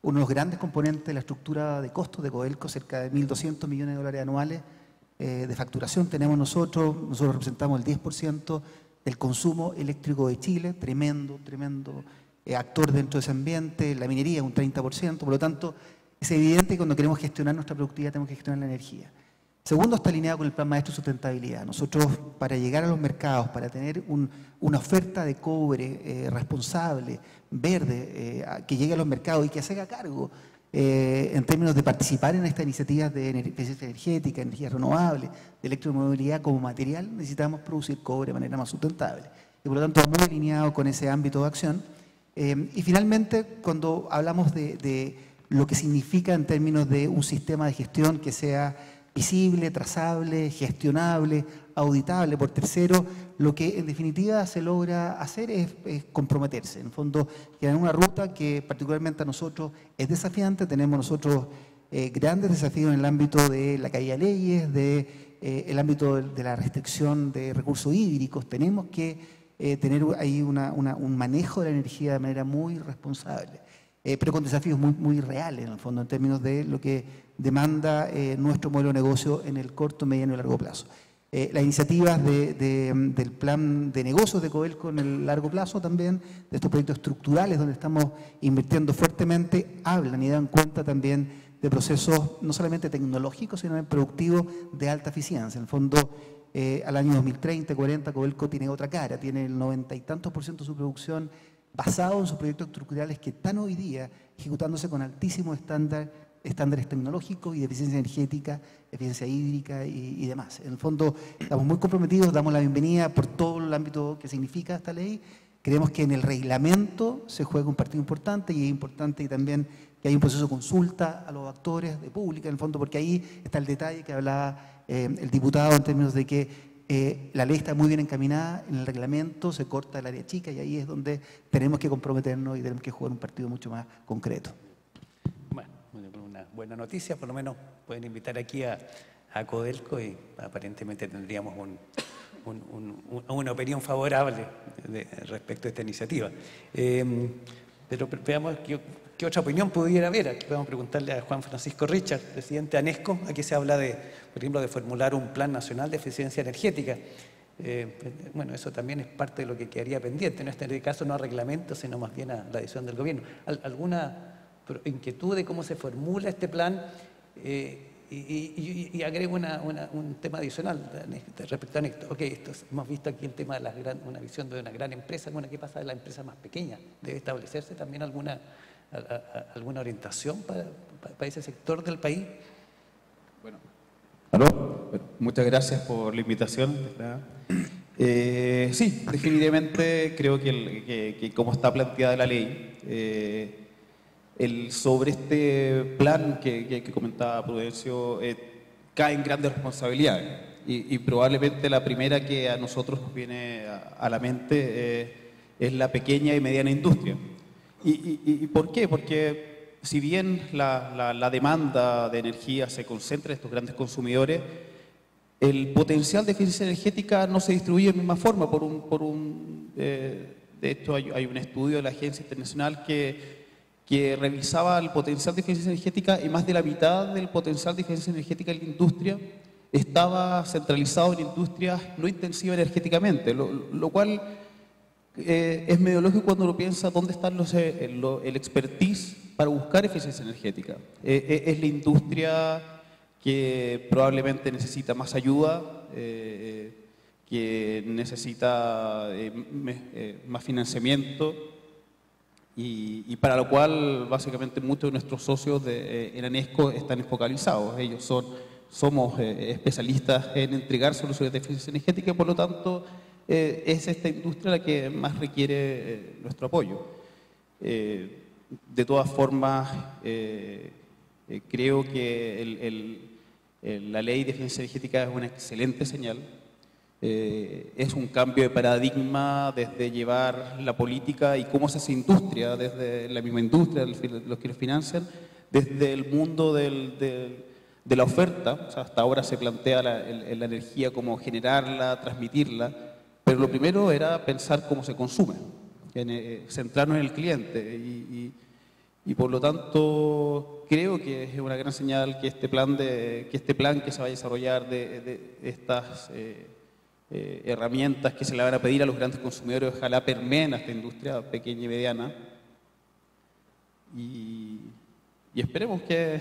uno de los grandes componentes de la estructura de costos de Codelco, cerca de 1.200 millones de dólares anuales de facturación tenemos nosotros representamos el 10% del consumo eléctrico de Chile, tremendo actor dentro de ese ambiente, la minería un 30%, por lo tanto es evidente que cuando queremos gestionar nuestra productividad tenemos que gestionar la energía. Segundo, está alineado con el Plan Maestro de Sustentabilidad. Nosotros, para llegar a los mercados, para tener una oferta de cobre responsable, verde, que llegue a los mercados y que se haga cargo en términos de participar en estas iniciativas de eficiencia energética, energías renovables, de electromovilidad como material, necesitamos producir cobre de manera más sustentable. Y por lo tanto, muy alineado con ese ámbito de acción. Y finalmente, cuando hablamos de lo que significa en términos de un sistema de gestión que sea visible, trazable, gestionable, auditable por terceros, lo que en definitiva se logra hacer es comprometerse. En el fondo, crear una ruta que particularmente a nosotros es desafiante. Tenemos nosotros grandes desafíos en el ámbito de la caída de leyes, el ámbito de la restricción de recursos hídricos. Tenemos que tener ahí un manejo de la energía de manera muy responsable. Pero con desafíos muy reales, en el fondo, en términos de lo que demanda nuestro modelo de negocio en el corto, mediano y largo plazo. Las iniciativas del plan de negocios de Codelco en el largo plazo también, de estos proyectos estructurales donde estamos invirtiendo fuertemente, hablan y dan cuenta también de procesos no solamente tecnológicos, sino también productivos de alta eficiencia. En el fondo, al año 2030, 40, Codelco tiene otra cara, tiene el 90 y tantos % de su producción basado en sus proyectos estructurales que están hoy día ejecutándose con altísimos estándares tecnológicos y de eficiencia energética, eficiencia hídrica y demás. En el fondo estamos muy comprometidos, damos la bienvenida por todo el ámbito que significa esta ley. Creemos que en el reglamento se juega un partido importante y es importante también que haya un proceso de consulta a los actores de pública, en el fondo, porque ahí está el detalle que hablaba el diputado en términos de que la ley está muy bien encaminada, en el reglamento se corta el área chica y ahí es donde tenemos que comprometernos y tenemos que jugar un partido mucho más concreto. Bueno, una buena noticia, por lo menos pueden invitar aquí a Codelco y aparentemente tendríamos una opinión favorable respecto a esta iniciativa. Pero veamos qué otra opinión pudiera haber. Aquí podemos preguntarle a Juan Francisco Richard, presidente de ANESCO. Aquí se habla por ejemplo, de formular un plan nacional de eficiencia energética. Bueno, eso también es parte de lo que quedaría pendiente. En este caso no a reglamento, sino más bien a la decisión del gobierno. ¿Alguna inquietud de cómo se formula este plan? Y agrego un tema adicional respecto a esto. Hemos visto aquí el tema de una visión de una gran empresa. Bueno, ¿qué pasa de la empresa más pequeña? ¿Debe establecerse también alguna orientación para ese sector del país? Bueno, ¿Aló? Bueno, muchas gracias por la invitación. Sí, definitivamente creo que como está planteada la ley, sobre este plan que comentaba Prudencio, caen grandes responsabilidades. Y probablemente la primera que a nosotros nos viene a la mente es la pequeña y mediana industria. ¿Y por qué? Porque si bien la demanda de energía se concentra en estos grandes consumidores, el potencial de eficiencia energética no se distribuye de la misma forma. De hecho, hay un estudio de la Agencia Internacional que revisaba el potencial de eficiencia energética y más de la mitad del potencial de eficiencia energética en la industria estaba centralizado en industrias no intensivas energéticamente, lo cual es medio lógico cuando uno piensa dónde está el expertise para buscar eficiencia energética. Es la industria que probablemente necesita más ayuda, que necesita más financiamiento y para lo cual básicamente muchos de nuestros socios en ANESCO están focalizados. Ellos somos especialistas en entregar soluciones de eficiencia energética y por lo tanto es esta industria la que más requiere nuestro apoyo. De todas formas, creo que la ley de eficiencia energética es una excelente señal. Es un cambio de paradigma desde llevar la política y cómo se hace industria, desde la misma industria, los que lo financian, desde el mundo de la oferta. O sea, hasta ahora se plantea la energía como generarla, transmitirla, pero lo primero era pensar cómo se consume, centrarnos en el cliente y por lo tanto creo que es una gran señal que este plan que se vaya a desarrollar de estas herramientas que se le van a pedir a los grandes consumidores, ojalá permeen a esta industria pequeña y mediana y esperemos que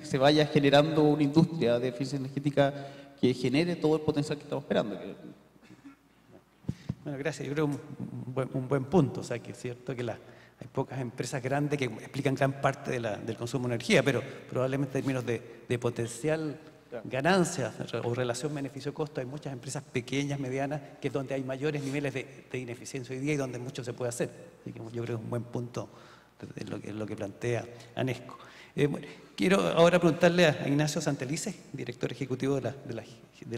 se vaya generando una industria de eficiencia energética que genere todo el potencial que estamos esperando. Bueno, gracias. Yo creo un buen punto. O sea, que es cierto que hay pocas empresas grandes que explican gran parte del consumo de energía, pero probablemente en términos de potencial ganancias o relación beneficio-costo hay muchas empresas pequeñas, medianas, que es donde hay mayores niveles de ineficiencia hoy día y donde mucho se puede hacer. Así que yo creo que es un buen punto de lo que plantea ANESCO. Bueno, quiero ahora preguntarle a Ignacio Santelices, director ejecutivo de la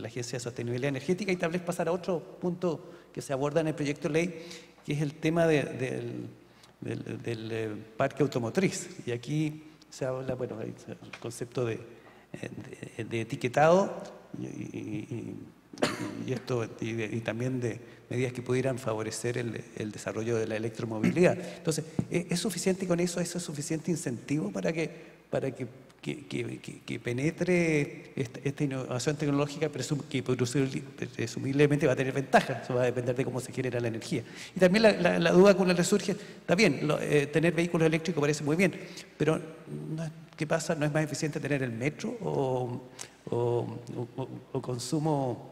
Agencia de Sostenibilidad Energética, y tal vez pasar a otro punto que se aborda en el proyecto de ley, que es el tema del parque automotriz. Y aquí se habla, bueno, el concepto de etiquetado y también de medidas que pudieran favorecer el desarrollo de la electromovilidad. Entonces, ¿es suficiente con eso? ¿Eso es suficiente incentivo para que penetre esta innovación tecnológica que presumiblemente va a tener ventajas? Eso va a depender de cómo se genera la energía. Y también la duda con la resurge, está bien, tener vehículos eléctricos parece muy bien, pero ¿qué pasa? ¿No es más eficiente tener el metro o consumo,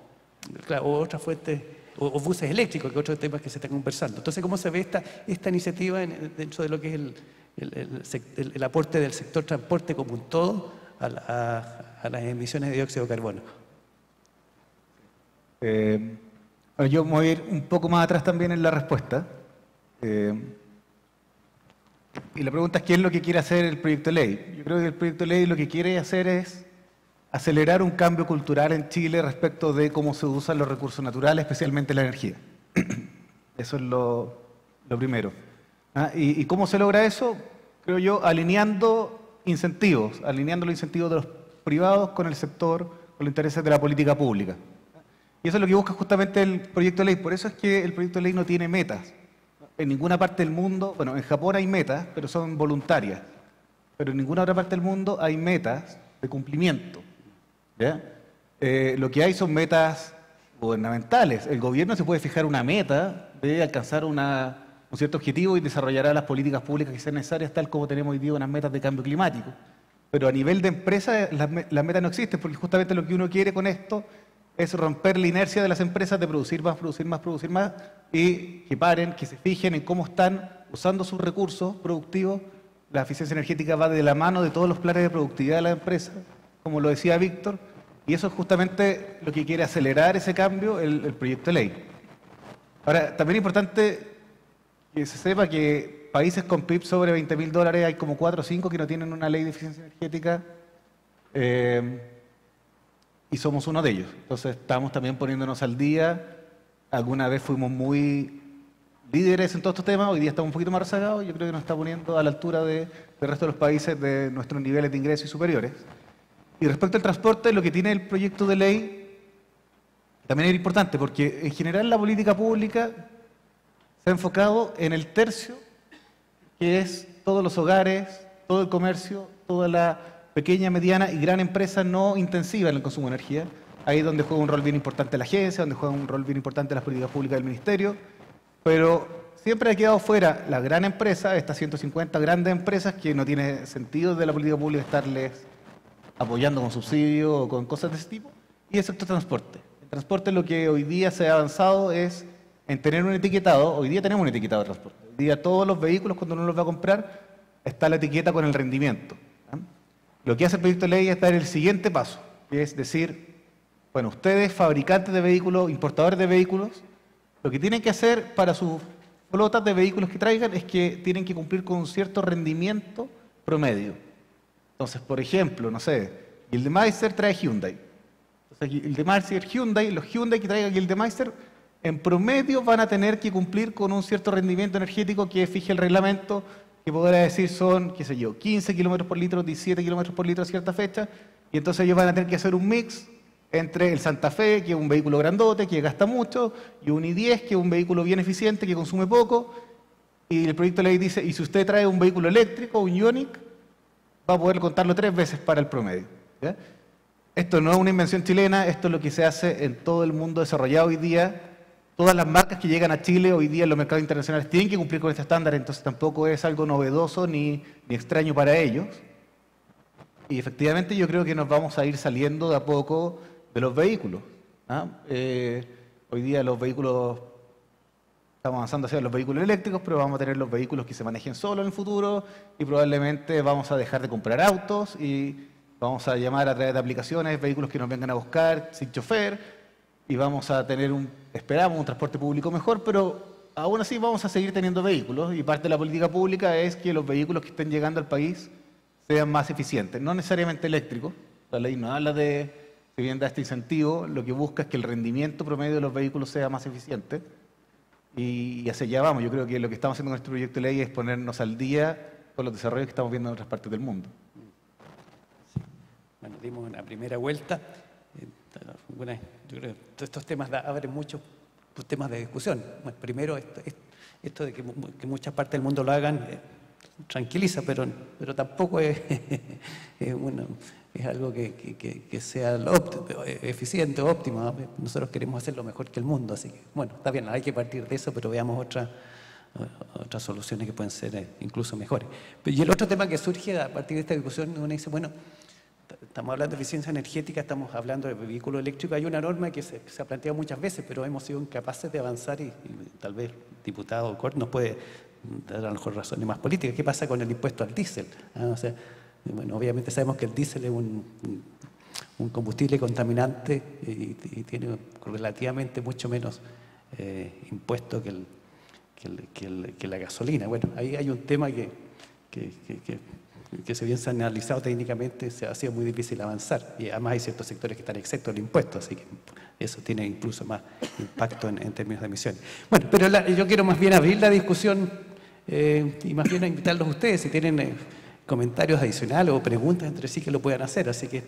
claro, o otras fuentes, o buses eléctricos, que otros temas que se están conversando? Entonces, ¿cómo se ve esta iniciativa dentro de lo que es el aporte del sector transporte como un todo a las emisiones de dióxido de carbono? Yo me voy a ir un poco más atrás también en la respuesta. Y la pregunta es, ¿qué es lo que quiere hacer el proyecto de ley? Yo creo que el proyecto de ley lo que quiere hacer es acelerar un cambio cultural en Chile respecto de cómo se usan los recursos naturales, especialmente la energía. Eso es lo primero. ¿Y cómo se logra eso? Creo yo, alineando los incentivos de los privados con el sector, con los intereses de la política pública. Y eso es lo que busca justamente el proyecto de ley. Por eso es que el proyecto de ley no tiene metas. En ninguna parte del mundo, bueno, en Japón hay metas, pero son voluntarias. Pero en ninguna otra parte del mundo hay metas de cumplimiento. ¿Ya? Lo que hay son metas gubernamentales. El gobierno se puede fijar una meta de alcanzar un cierto objetivo y desarrollará las políticas públicas que sean necesarias, tal como tenemos hoy día unas metas de cambio climático. Pero a nivel de empresa las metas no existen, porque justamente lo que uno quiere con esto es romper la inercia de las empresas de producir más y que paren, que se fijen en cómo están usando sus recursos productivos. La eficiencia energética va de la mano de todos los planes de productividad de la empresa, como lo decía Víctor, Y eso es justamente lo que quiere acelerar ese cambio el proyecto de ley. Ahora, también es importante que se sepa que países con PIB sobre $20.000 hay como 4 o 5 que no tienen una ley de eficiencia energética y somos uno de ellos. Entonces estamos también poniéndonos al día. Alguna vez fuimos muy líderes en todos estos temas, hoy día estamos un poquito más rezagados. Yo creo que nos está poniendo a la altura del resto de los países de nuestros niveles de ingresos y superiores. Y respecto al transporte, lo que tiene el proyecto de ley también es importante, porque en general la política pública se ha enfocado en el tercio, que es todos los hogares, todo el comercio, toda la pequeña, mediana y gran empresa no intensiva en el consumo de energía. Ahí es donde juega un rol bien importante la agencia, donde juega un rol bien importante las políticas públicas del ministerio, pero siempre ha quedado fuera la gran empresa, estas 150 grandes empresas que no tiene sentido de la política pública estarles apoyando con subsidios o con cosas de ese tipo, y el sector transporte. El transporte, lo que hoy día se ha avanzado es en tener un etiquetado. Hoy día tenemos un etiquetado de transporte. Hoy día todos los vehículos, cuando uno los va a comprar, está la etiqueta con el rendimiento. Lo que hace el proyecto de ley es dar el siguiente paso, que es decir, bueno, ustedes, fabricantes de vehículos, importadores de vehículos, lo que tienen que hacer para sus flotas de vehículos que traigan es que tienen que cumplir con un cierto rendimiento promedio. Entonces, por ejemplo, no sé, Gildemeister trae Hyundai. Entonces, Gildemeister, Hyundai, los Hyundai que traiga Gildemeister, en promedio van a tener que cumplir con un cierto rendimiento energético que fije el reglamento, que podrá decir son, qué sé yo, 15 kilómetros por litro, 17 kilómetros por litro a cierta fecha, y entonces ellos van a tener que hacer un mix entre el Santa Fe, que es un vehículo grandote, que gasta mucho, y un i10, que es un vehículo bien eficiente, que consume poco, y el proyecto de ley dice, y si usted trae un vehículo eléctrico, un Ioniq, va a poder contarlo 3 veces para el promedio. ¿Ya? Esto no es una invención chilena, esto es lo que se hace en todo el mundo desarrollado hoy día. Todas las marcas que llegan a Chile hoy día en los mercados internacionales tienen que cumplir con este estándar, entonces tampoco es algo novedoso ni extraño para ellos. Y efectivamente yo creo que nos vamos a ir saliendo de a poco de los vehículos. Hoy día los vehículos, estamos avanzando hacia los vehículos eléctricos, pero vamos a tener los vehículos que se manejen solo en el futuro y probablemente vamos a dejar de comprar autos y vamos a llamar a través de aplicaciones vehículos que nos vengan a buscar sin chofer y vamos a tener esperamos un transporte público mejor, pero aún así vamos a seguir teniendo vehículos y parte de la política pública es que los vehículos que estén llegando al país sean más eficientes, no necesariamente eléctricos. La ley no habla de, si bien da este incentivo, lo que busca es que el rendimiento promedio de los vehículos sea más eficiente. Y hacia allá vamos. Yo creo que lo que estamos haciendo con este proyecto de ley es ponernos al día con los desarrollos que estamos viendo en otras partes del mundo. Sí. Bueno, dimos una primera vuelta. Yo creo que todos estos temas abren muchos temas de discusión. Bueno, primero, esto de que muchas partes del mundo lo hagan tranquiliza, pero tampoco es algo que sea eficiente o óptimo, ¿no? Nosotros queremos hacerlo mejor que el mundo, así que, bueno, está bien, hay que partir de eso, pero veamos otras soluciones que pueden ser incluso mejores. Y el otro tema que surge a partir de esta discusión, uno dice, bueno, estamos hablando de eficiencia energética, estamos hablando de vehículos eléctricos, hay una norma que se ha planteado muchas veces, pero hemos sido incapaces de avanzar y tal vez el diputado Cort nos puede dar a lo mejor razones más políticas. ¿Qué pasa con el impuesto al diésel? O sea, bueno, obviamente sabemos que el diésel es un combustible contaminante y tiene relativamente mucho menos impuesto que la gasolina. Bueno, ahí hay un tema que si bien se ha analizado técnicamente, se ha sido muy difícil avanzar. Y además hay ciertos sectores que están exentos del impuesto, así que eso tiene incluso más impacto en términos de emisiones. Bueno, pero yo quiero más bien abrir la discusión y más bien a invitarlos a ustedes si tienen comentarios adicionales o preguntas entre sí que lo puedan hacer. Así que,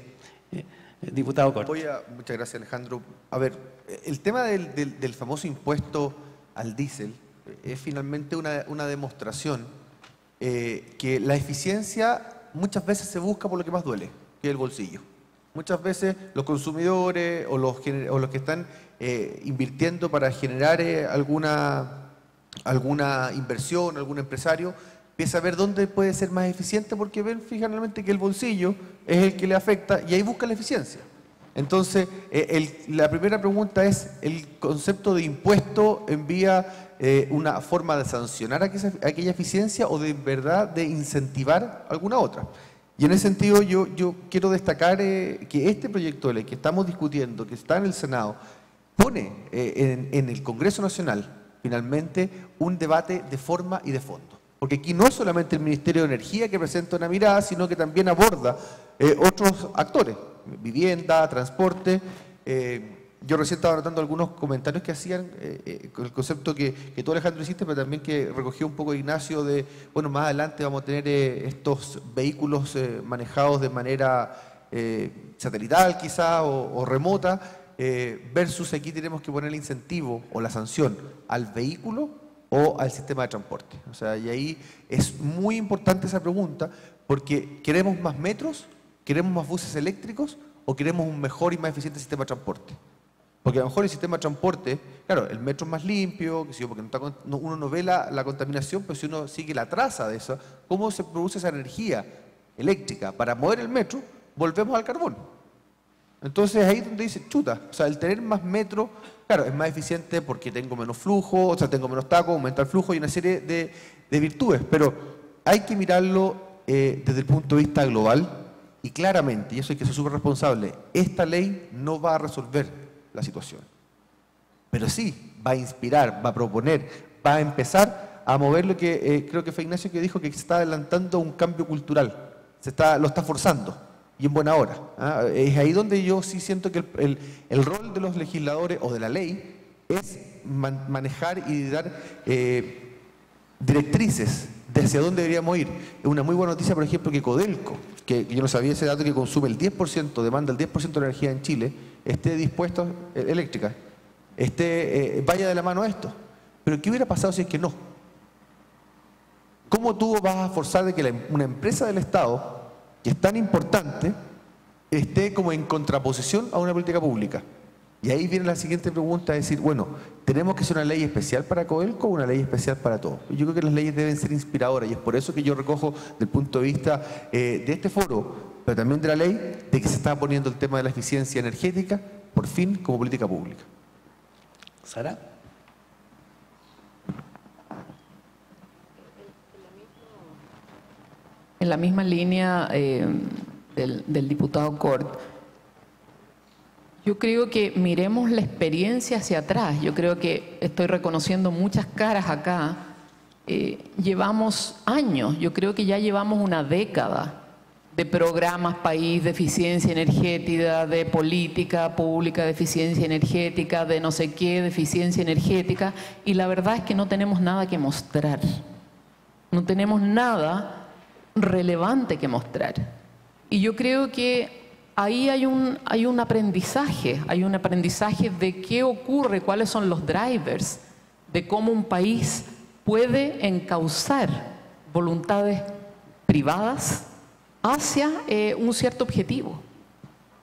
diputado Cort. Muchas gracias, Alejandro. A ver, el tema del famoso impuesto al diésel es finalmente una demostración que la eficiencia muchas veces se busca por lo que más duele, que es el bolsillo. Muchas veces los consumidores o los que están invirtiendo para generar alguna inversión, algún empresario, empieza a ver dónde puede ser más eficiente porque ven finalmente que el bolsillo es el que le afecta y ahí busca la eficiencia. Entonces, la primera pregunta es, ¿el concepto de impuesto envía una forma de sancionar aquella eficiencia o de verdad de incentivar alguna otra? Y en ese sentido yo quiero destacar que este proyecto de ley que estamos discutiendo, que está en el Senado, pone en el Congreso Nacional finalmente un debate de forma y de fondo. Porque aquí no es solamente el Ministerio de Energía que presenta una mirada, sino que también aborda otros actores, vivienda, transporte. Yo recién estaba notando algunos comentarios que hacían con el concepto que tú, Alejandro, hiciste, pero también que recogió un poco Ignacio de, bueno, más adelante vamos a tener estos vehículos manejados de manera satelital quizá o remota, versus aquí tenemos que poner el incentivo o la sanción al vehículo o al sistema de transporte. O sea, y ahí es muy importante esa pregunta, porque ¿queremos más metros? ¿Queremos más buses eléctricos? ¿O queremos un mejor y más eficiente sistema de transporte? Porque a lo mejor el sistema de transporte, claro, el metro es más limpio, porque uno no ve la contaminación, pero si uno sigue la traza de eso, cómo se produce esa energía eléctrica para mover el metro, volvemos al carbón. Entonces ahí es donde dice, chuta, o sea, el tener más metro, claro, es más eficiente porque tengo menos flujo, o sea, tengo menos taco, aumenta el flujo y una serie de virtudes, pero hay que mirarlo desde el punto de vista global y claramente, y eso hay que ser súper responsable, esta ley no va a resolver la situación, pero sí va a inspirar, va a proponer, va a empezar a mover lo que creo que fue Ignacio que dijo que se está adelantando un cambio cultural, lo está forzando y en buena hora. Es ahí donde yo sí siento que el rol de los legisladores o de la ley es manejar y dar directrices de hacia dónde deberíamos ir. Es una muy buena noticia, por ejemplo, que Codelco, que yo no sabía ese dato, que consume el 10%, demanda el 10% de la energía en Chile, esté dispuesto, eléctrica, vaya de la mano a esto. Pero ¿qué hubiera pasado si es que no? ¿Cómo tú vas a forzar de que una empresa del Estado, que es tan importante, esté como en contraposición a una política pública? Y ahí viene la siguiente pregunta, es decir, bueno, ¿tenemos que hacer una ley especial para Codelco o una ley especial para todos? Yo creo que las leyes deben ser inspiradoras y es por eso que yo recojo del punto de vista de este foro, pero también de la ley, de que se está poniendo el tema de la eficiencia energética, por fin, como política pública. Sara. En la misma línea del diputado Cort, yo creo que miremos la experiencia hacia atrás. Yo creo que estoy reconociendo muchas caras acá. Llevamos años, yo creo que ya llevamos una década de programas país de eficiencia energética, de política pública de eficiencia energética, de no sé qué, de eficiencia energética, y la verdad es que no tenemos nada que mostrar. No tenemos nada relevante que mostrar. Y yo creo que ahí hay un aprendizaje de qué ocurre, cuáles son los drivers, de cómo un país puede encauzar voluntades privadas hacia un cierto objetivo.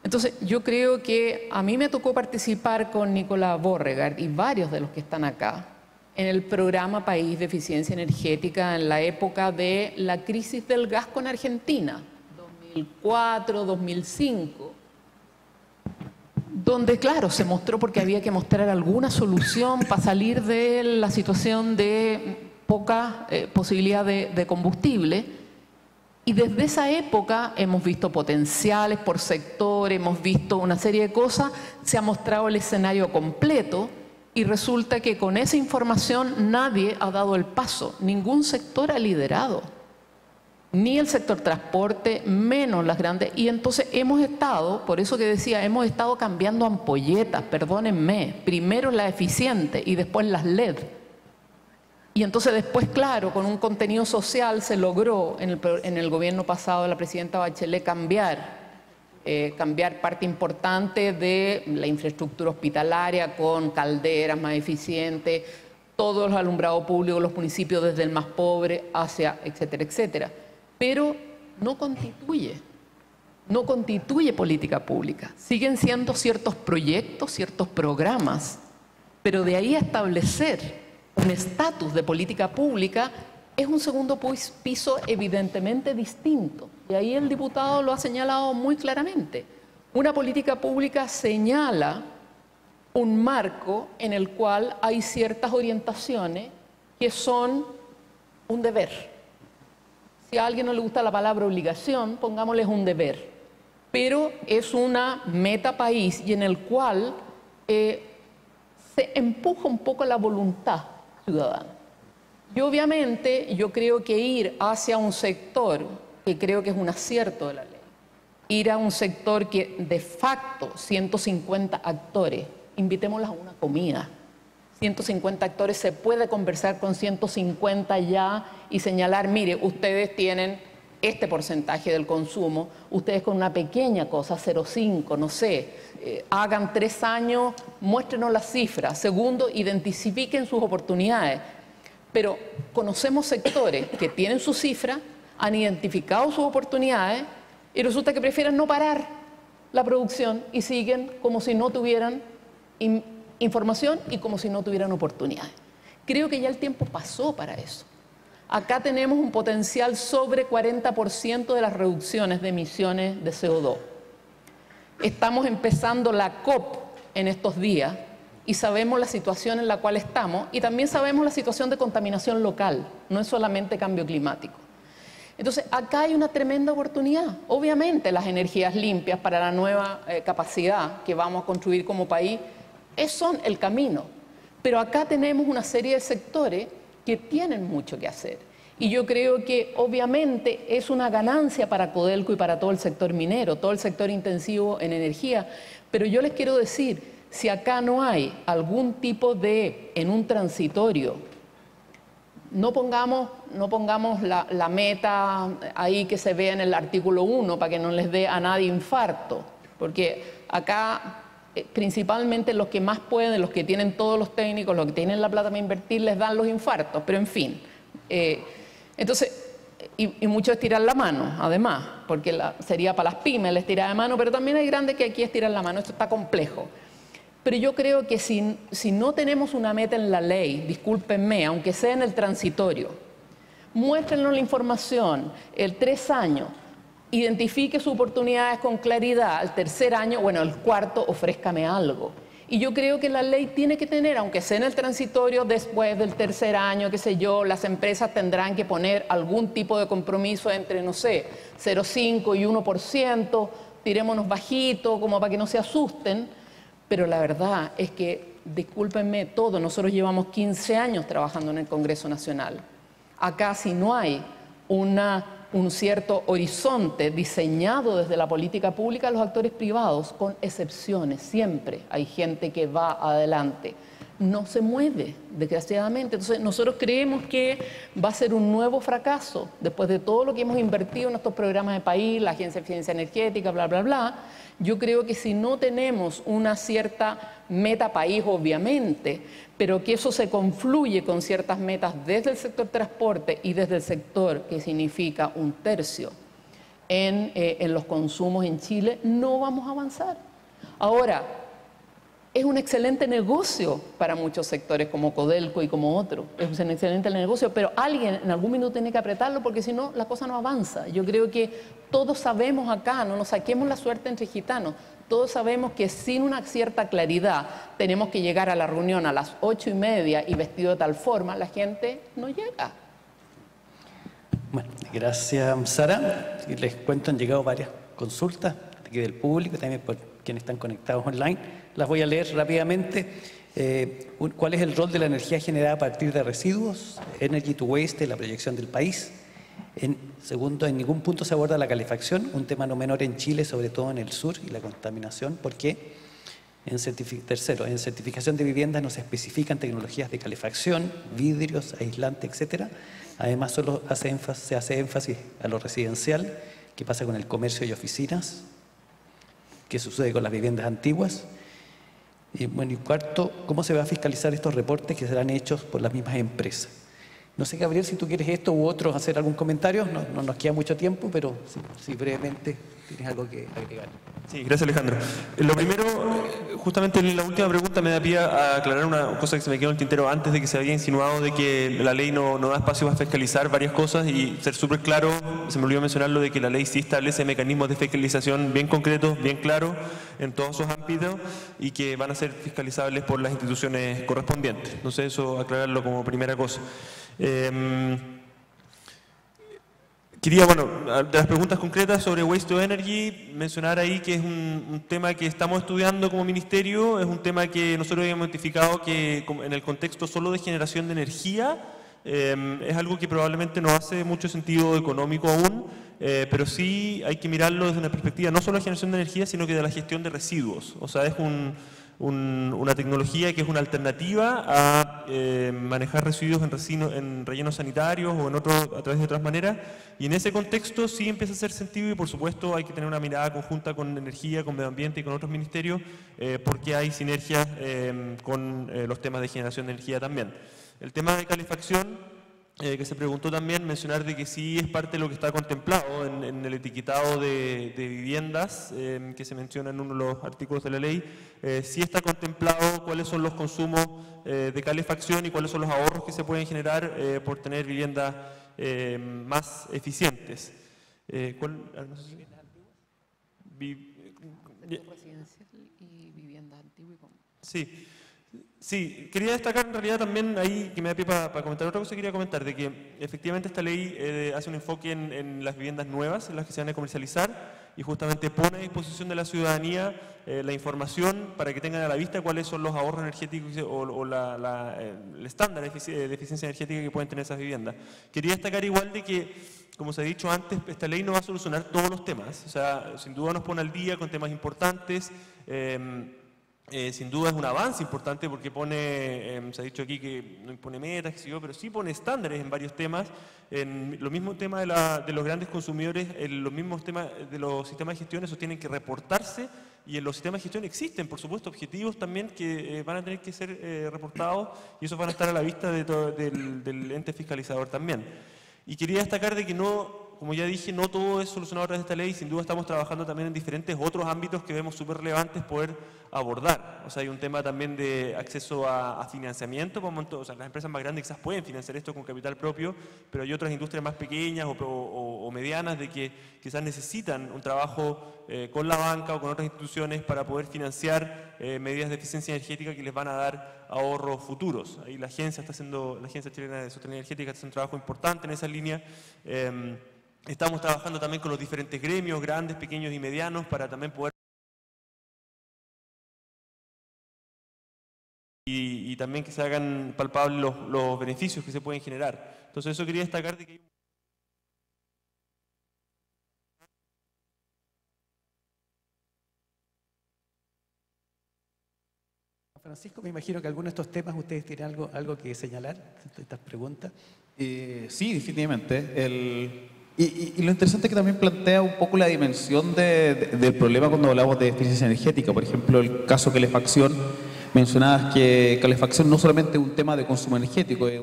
Entonces, yo creo que a mí me tocó participar con Nicolás Borregard y varios de los que están acá en el programa País de Eficiencia Energética en la época de la crisis del gas con Argentina, 2004, 2005, donde, claro, se mostró porque había que mostrar alguna solución para salir de la situación de poca posibilidad de combustible. Y desde esa época hemos visto potenciales por sector, hemos visto una serie de cosas, se ha mostrado el escenario completo y resulta que con esa información nadie ha dado el paso, ningún sector ha liderado, ni el sector transporte, menos las grandes. Y entonces hemos estado, por eso que decía, hemos estado cambiando ampolletas, perdónenme, primero las eficientes y después las LED. Y entonces después, claro, con un contenido social se logró en el gobierno pasado de la presidenta Bachelet cambiar parte importante de la infraestructura hospitalaria con calderas más eficientes, todos los alumbrados públicos, los municipios desde el más pobre hacia etcétera, etcétera. Pero no constituye política pública. Siguen siendo ciertos proyectos, ciertos programas, pero de ahí a establecer un estatus de política pública es un segundo piso evidentemente distinto. Y ahí el diputado lo ha señalado muy claramente. Una política pública señala un marco en el cual hay ciertas orientaciones que son un deber. si a alguien no le gusta la palabra obligación, pongámosles un deber. Pero es una meta país y en el cual se empuja un poco la voluntad ciudadana. Y obviamente yo creo que ir hacia un sector, que creo que es un acierto de la ley, ir a un sector que de facto 150 actores, invitémoslas a una comida. 150 actores, se puede conversar con 150 ya y señalar, mire, ustedes tienen este porcentaje del consumo, ustedes con una pequeña cosa, 0,5, no sé, hagan 3 años, muéstrenos las cifras. Segundo, identifiquen sus oportunidades. Pero conocemos sectores que tienen sus cifras, han identificado sus oportunidades y resulta que prefieren no parar la producción y siguen como si no tuvieran información y como si no tuvieran oportunidades. Creo que ya el tiempo pasó para eso. Acá tenemos un potencial sobre 40% de las reducciones de emisiones de CO2. Estamos empezando la COP en estos días y sabemos la situación en la cual estamos y también sabemos la situación de contaminación local, no es solamente cambio climático. Entonces, acá hay una tremenda oportunidad. Obviamente, las energías limpias para la nueva capacidad que vamos a construir como país son el camino. Pero acá tenemos una serie de sectores que tienen mucho que hacer. Y yo creo que obviamente es una ganancia para Codelco y para todo el sector minero, todo el sector intensivo en energía. Pero yo les quiero decir, si acá no hay algún tipo de, en un transitorio, no pongamos la meta ahí que se ve en el artículo 1 para que no les dé a nadie infarto, porque acá principalmente los que más pueden, los que tienen todos los técnicos, los que tienen la plata para invertir, les dan los infartos, pero en fin. Entonces, y mucho es tirar la mano, además, porque sería para las pymes el estirar la mano, pero también hay grandes que aquí es tirar la mano, esto está complejo. Pero yo creo que si no tenemos una meta en la ley, discúlpenme, aunque sea en el transitorio, muéstrenos la información, el 3 años, identifique sus oportunidades con claridad, al 3er año, bueno, el 4º, ofrézcame algo. Y yo creo que la ley tiene que tener, aunque sea en el transitorio, después del 3er año, qué sé yo, las empresas tendrán que poner algún tipo de compromiso entre, no sé, 0,5 y 1%, tirémonos bajito, como para que no se asusten, pero la verdad es que, discúlpenme todo, nosotros llevamos 15 años trabajando en el Congreso Nacional. Acá si no hay un cierto horizonte diseñado desde la política pública, los actores privados, con excepciones, siempre hay gente que va adelante. No se mueve, desgraciadamente. Entonces, nosotros creemos que va a ser un nuevo fracaso, después de todo lo que hemos invertido en estos programas de país, la Agencia de Eficiencia Energética, bla, bla, bla. Yo creo que si no tenemos una cierta meta país, obviamente, pero que eso se confluye con ciertas metas desde el sector transporte y desde el sector que significa 1/3 en los consumos en Chile, no vamos a avanzar. Ahora, es un excelente negocio para muchos sectores como Codelco y como otros. Es un excelente negocio, pero alguien en algún minuto tiene que apretarlo porque si no, la cosa no avanza. Yo creo que todos sabemos acá, no nos saquemos la suerte entre gitanos, todos sabemos que sin una cierta claridad tenemos que llegar a la reunión a las 8:30 y vestido de tal forma, la gente no llega. Bueno, gracias Sara. Y les cuento, han llegado varias consultas aquí del público, también por quienes están conectados online. Las voy a leer rápidamente. ¿Cuál es el rol de la energía generada a partir de residuos? Energy to Waste, la proyección del país. Segundo, en ningún punto se aborda la calefacción, un tema no menor en Chile, sobre todo en el sur, y la contaminación. ¿Por qué? Tercero, en certificación de viviendas no se especifican tecnologías de calefacción, vidrios, aislantes, etcétera. Además, solo se hace énfasis a lo residencial. ¿Qué pasa con el comercio y oficinas? ¿Qué sucede con las viviendas antiguas? Y bueno, y cuarto, ¿cómo se va a fiscalizar estos reportes que serán hechos por las mismas empresas? No sé, Gabriel, si tú quieres esto u otro hacer algún comentario, no nos queda mucho tiempo, pero si brevemente tienes algo que agregar. Sí, gracias Alejandro. Lo primero, justamente en la última pregunta me da pie a aclarar una cosa que se me quedó en el tintero antes de que se había insinuado de que la ley no da espacio para fiscalizar varias cosas y ser súper claro, se me olvidó mencionar lo de que la ley sí establece mecanismos de fiscalización bien concretos, bien claros en todos sus ámbitos y que van a ser fiscalizables por las instituciones correspondientes. Entonces eso aclararlo como primera cosa. Quería, bueno, de las preguntas concretas sobre Waste to Energy, mencionar ahí que es un tema que estamos estudiando como ministerio, es un tema que nosotros habíamos identificado que en el contexto solo de generación de energía es algo que probablemente no hace mucho sentido económico aún, pero sí hay que mirarlo desde una perspectiva no solo de generación de energía, sino que de la gestión de residuos. O sea, es una tecnología que es una alternativa a manejar residuos en rellenos sanitarios o a través de otras maneras, y en ese contexto sí empieza a hacer sentido, y por supuesto hay que tener una mirada conjunta con energía, con medio ambiente y con otros ministerios, porque hay sinergias con los temas de generación de energía también. El tema de calefacción, que se preguntó también, mencionar de que sí es parte de lo que está contemplado en el etiquetado de viviendas que se menciona en uno de los artículos de la ley. Sí está contemplado cuáles son los consumos de calefacción y cuáles son los ahorros que se pueden generar por tener viviendas más eficientes. No sé si... Residencial y viviendas antiguas. Sí. Sí, quería destacar en realidad también ahí, que me da pie para comentar otra cosa, quería comentar de que efectivamente esta ley hace un enfoque en las viviendas nuevas, en las que se van a comercializar, y justamente pone a disposición de la ciudadanía la información para que tengan a la vista cuáles son los ahorros energéticos o el estándar de eficiencia energética que pueden tener esas viviendas. Quería destacar igual de que, como se ha dicho antes, esta ley no va a solucionar todos los temas, o sea, sin duda nos pone al día con temas importantes. Sin duda es un avance importante porque pone, se ha dicho aquí que no impone metas, pero sí pone estándares en varios temas. En los mismos temas de los grandes consumidores, en los mismos temas de los sistemas de gestión, esos tienen que reportarse, y en los sistemas de gestión existen, por supuesto, objetivos también que van a tener que ser reportados, y esos van a estar a la vista del ente fiscalizador también. Y quería destacar de que no, como ya dije, no todo es solucionado a través de esta ley, sin duda estamos trabajando también en diferentes otros ámbitos que vemos súper relevantes poder abordar. O sea, hay un tema también de acceso a financiamiento, o sea, las empresas más grandes quizás pueden financiar esto con capital propio, pero hay otras industrias más pequeñas o medianas de que quizás necesitan un trabajo con la banca o con otras instituciones para poder financiar medidas de eficiencia energética que les van a dar ahorros futuros. Ahí la Agencia Chilena de Sostenibilidad Energética está haciendo un trabajo importante en esa línea. Estamos trabajando también con los diferentes gremios, grandes, pequeños y medianos, para también poder y también que se hagan palpables los beneficios que se pueden generar. Entonces eso quería destacar de que hay... Francisco, me imagino que algunos de estos temas ustedes tienen algo que señalar, estas preguntas. Sí, definitivamente. Y lo interesante es que también plantea un poco la dimensión del problema cuando hablamos de eficiencia energética. Por ejemplo, el caso calefacción, mencionabas que calefacción no solamente es un tema de consumo energético, es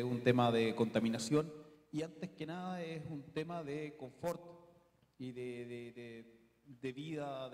un tema de contaminación, y antes que nada es un tema de confort y de vida,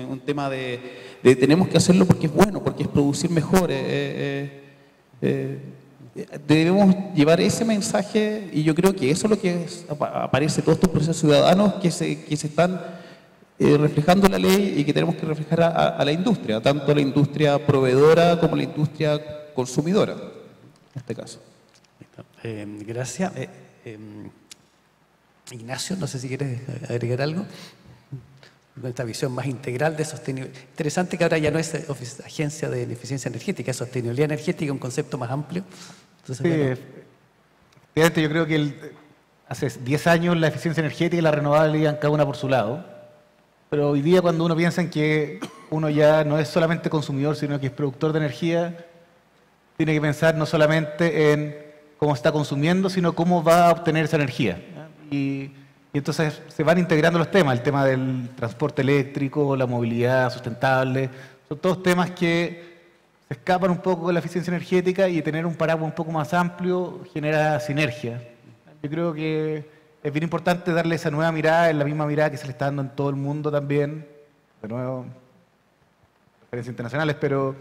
un tema de tenemos que hacerlo porque es bueno, porque es producir mejor. Debemos llevar ese mensaje, y yo creo que eso es lo que aparece en todos estos procesos ciudadanos que se están reflejando en la ley, y que tenemos que reflejar a la industria, tanto a la industria proveedora como a la industria consumidora, en este caso. Gracias. Ignacio, no sé si quieres agregar algo. Con esta visión más integral de sostenibilidad. Interesante que ahora ya no es Agencia de Eficiencia Energética, es Sostenibilidad Energética, un concepto más amplio. Entonces, sí, bueno. Fíjate, yo creo que hace 10 años la eficiencia energética y la renovable iban cada una por su lado, pero hoy día cuando uno piensa en que uno ya no es solamente consumidor, sino que es productor de energía, tiene que pensar no solamente en cómo está consumiendo, sino cómo va a obtener esa energía. Y entonces se van integrando los temas, el tema del transporte eléctrico, la movilidad sustentable, son todos temas que se escapan un poco de la eficiencia energética y tener un paraguas un poco más amplio genera sinergia. Yo creo que es bien importante darle esa nueva mirada, la misma mirada que se le está dando en todo el mundo también, de nuevo, referencias internacionales, pero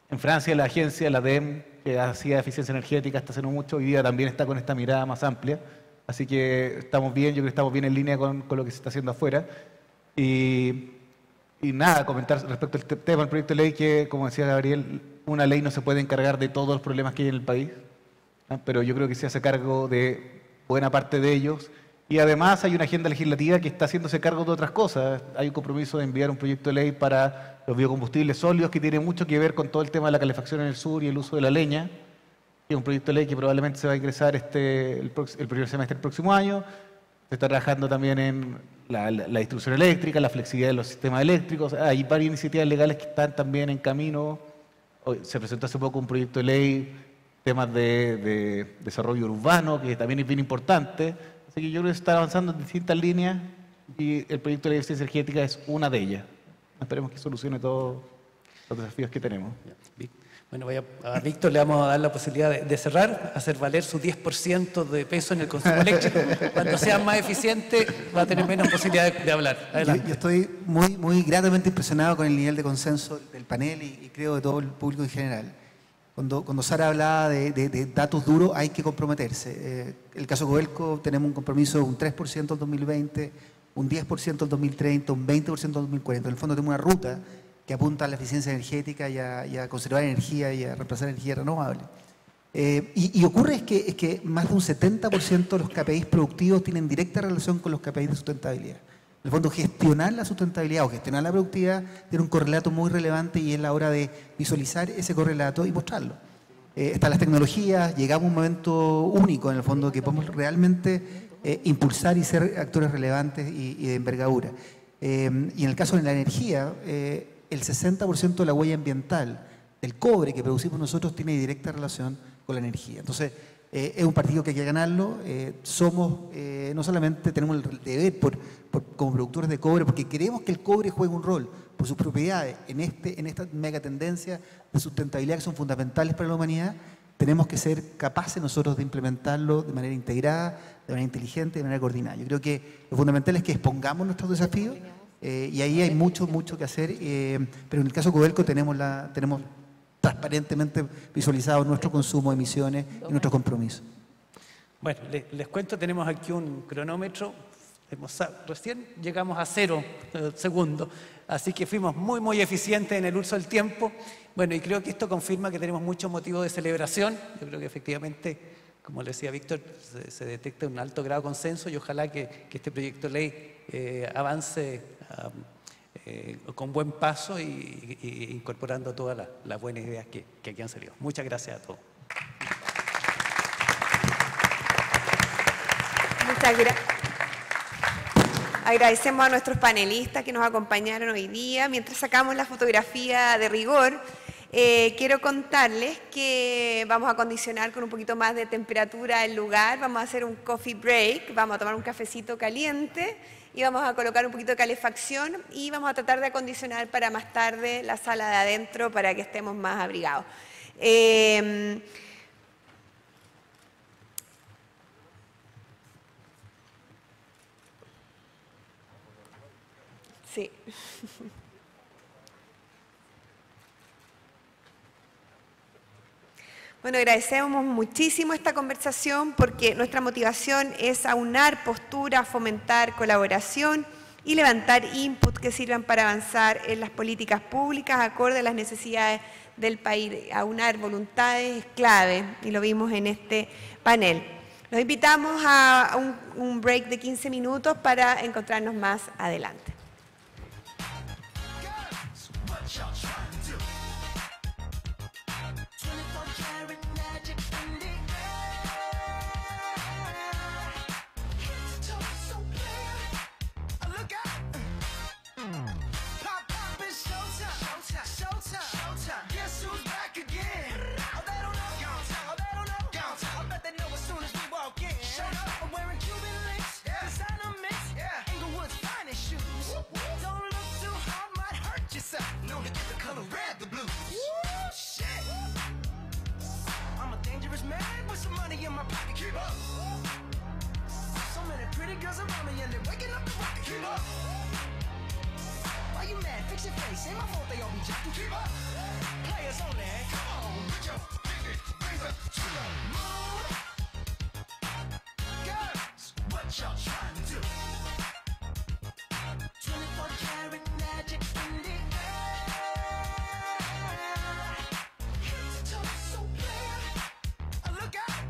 en Francia la agencia, la DEM, que hacía eficiencia energética hasta hace no mucho, hoy día también está con esta mirada más amplia, así que estamos bien, yo creo que estamos bien en línea con lo que se está haciendo afuera. Y nada, comentar respecto al tema del proyecto de ley que, como decía Gabriel, una ley no se puede encargar de todos los problemas que hay en el país, ¿no? Pero yo creo que se hace cargo de buena parte de ellos. Y además hay una agenda legislativa que está haciéndose cargo de otras cosas. Hay un compromiso de enviar un proyecto de ley para los biocombustibles sólidos que tiene mucho que ver con todo el tema de la calefacción en el sur y el uso de la leña. Es un proyecto de ley que probablemente se va a ingresar el primer semestre del próximo año. Se está trabajando también en la distribución eléctrica, la flexibilidad de los sistemas eléctricos. Hay varias iniciativas legales que están también en camino. Hoy se presentó hace poco un proyecto de ley, temas de desarrollo urbano, que también es bien importante. Así que yo creo que se está avanzando en distintas líneas y el proyecto de ley de eficiencia energética es una de ellas. Esperemos que solucione todos los desafíos que tenemos. Bueno, a Víctor le vamos a dar la posibilidad de cerrar, hacer valer su 10% de peso en el consumo eléctrico. Cuando sea más eficiente va a tener menos posibilidad de hablar. Yo estoy muy gratamente impresionado con el nivel de consenso del panel y creo de todo el público en general. Cuando Sara hablaba de datos duros, hay que comprometerse. El caso Codelco, tenemos un compromiso de un 3% en 2020, un 10% en 2030, un 20% en 2040. En el fondo tenemos una ruta que apunta a la eficiencia energética y a conservar energía y a reemplazar energía renovable. Y ocurre es que más de un 70% de los KPIs productivos tienen directa relación con los KPIs de sustentabilidad. En el fondo, gestionar la sustentabilidad o gestionar la productividad tiene un correlato muy relevante y es la hora de visualizar ese correlato y mostrarlo. Están las tecnologías, llegamos a un momento único en el fondo que podemos realmente impulsar y ser actores relevantes y de envergadura. Y en el caso de la energía, el 60% de la huella ambiental del cobre que producimos nosotros tiene directa relación con la energía. Entonces, es un partido que hay que ganarlo. No solamente tenemos el deber como productores de cobre, porque queremos que el cobre juegue un rol por sus propiedades en esta mega tendencia de sustentabilidad que son fundamentales para la humanidad. Tenemos que ser capaces nosotros de implementarlo de manera integrada, de manera inteligente, de manera coordinada. Yo creo que lo fundamental es que expongamos nuestros desafíos y ahí hay mucho que hacer, pero en el caso de Codelco tenemos transparentemente visualizado nuestro consumo, emisiones y nuestros compromisos. Bueno, les cuento, tenemos aquí un cronómetro, recién llegamos a 0 segundos, así que fuimos muy eficientes en el uso del tiempo. Bueno, y creo que esto confirma que tenemos muchos motivos de celebración. Yo creo que efectivamente, como le decía Víctor, se detecta un alto grado de consenso y ojalá que este proyecto de ley avance con buen paso y incorporando todas las buenas ideas que aquí han salido. Muchas gracias a todos. Muchas gracias. Agradecemos a nuestros panelistas que nos acompañaron hoy día. Mientras sacamos la fotografía de rigor, quiero contarles que vamos a acondicionar con un poquito más de temperatura el lugar. Vamos a hacer un coffee break, vamos a tomar un cafecito caliente y vamos a colocar un poquito de calefacción y vamos a tratar de acondicionar para más tarde la sala de adentro para que estemos más abrigados. Sí. Bueno, agradecemos muchísimo esta conversación porque nuestra motivación es aunar posturas, fomentar colaboración y levantar inputs que sirvan para avanzar en las políticas públicas acorde a las necesidades del país. Aunar voluntades es clave y lo vimos en este panel. Los invitamos a un break de 15 minutos para encontrarnos más adelante. pretty girls around me and they're waking up the rocket. Keep up. Why you mad? Fix your face. Ain't my fault they all be jacking. Keep up. Players only. Come on, put your pinky razor to the moon. Girls, what y'all trying to do? 24 karat magic in the air. Head to toe so clear. Look out.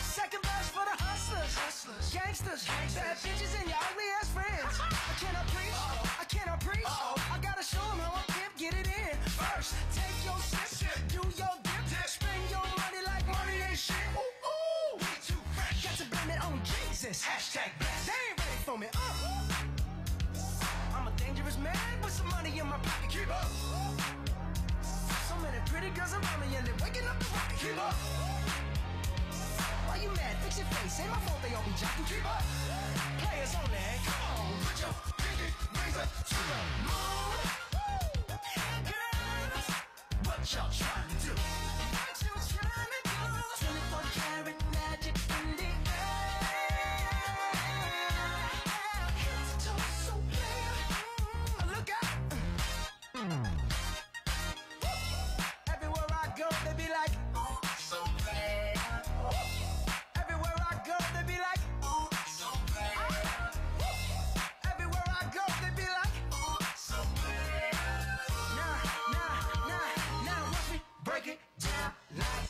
Second verse for the hustlers, gangsters, bad bitches and your ugly ass friends. I cannot preach, I cannot preach. I gotta show them how I pimp, get it in. First, take your sip, do your dip, spend your money like money ain't shit. Ooh, ooh, we too fresh. Got to blame it on Jesus. Hashtag blessed. They ain't ready for me. I'm a dangerous man with some money in my pocket. Keep up. So many pretty girls around me and they're waking up the rocket. Keep up. Why you mad? Fix your face. Ain't my fault they all be jacking. Keep up. Players only. Come on, put your pinky razor to the moon. Girls, what y'all trying to do? What you trying to do? 24 karat magic in the air. Head to toe so clear. Look out. Everywhere I go, they be like, oh, so bad. Everywhere I go, they be like, ooh, so bad. Everywhere I go, they be like, ooh, so bad. Now, watch me break it down like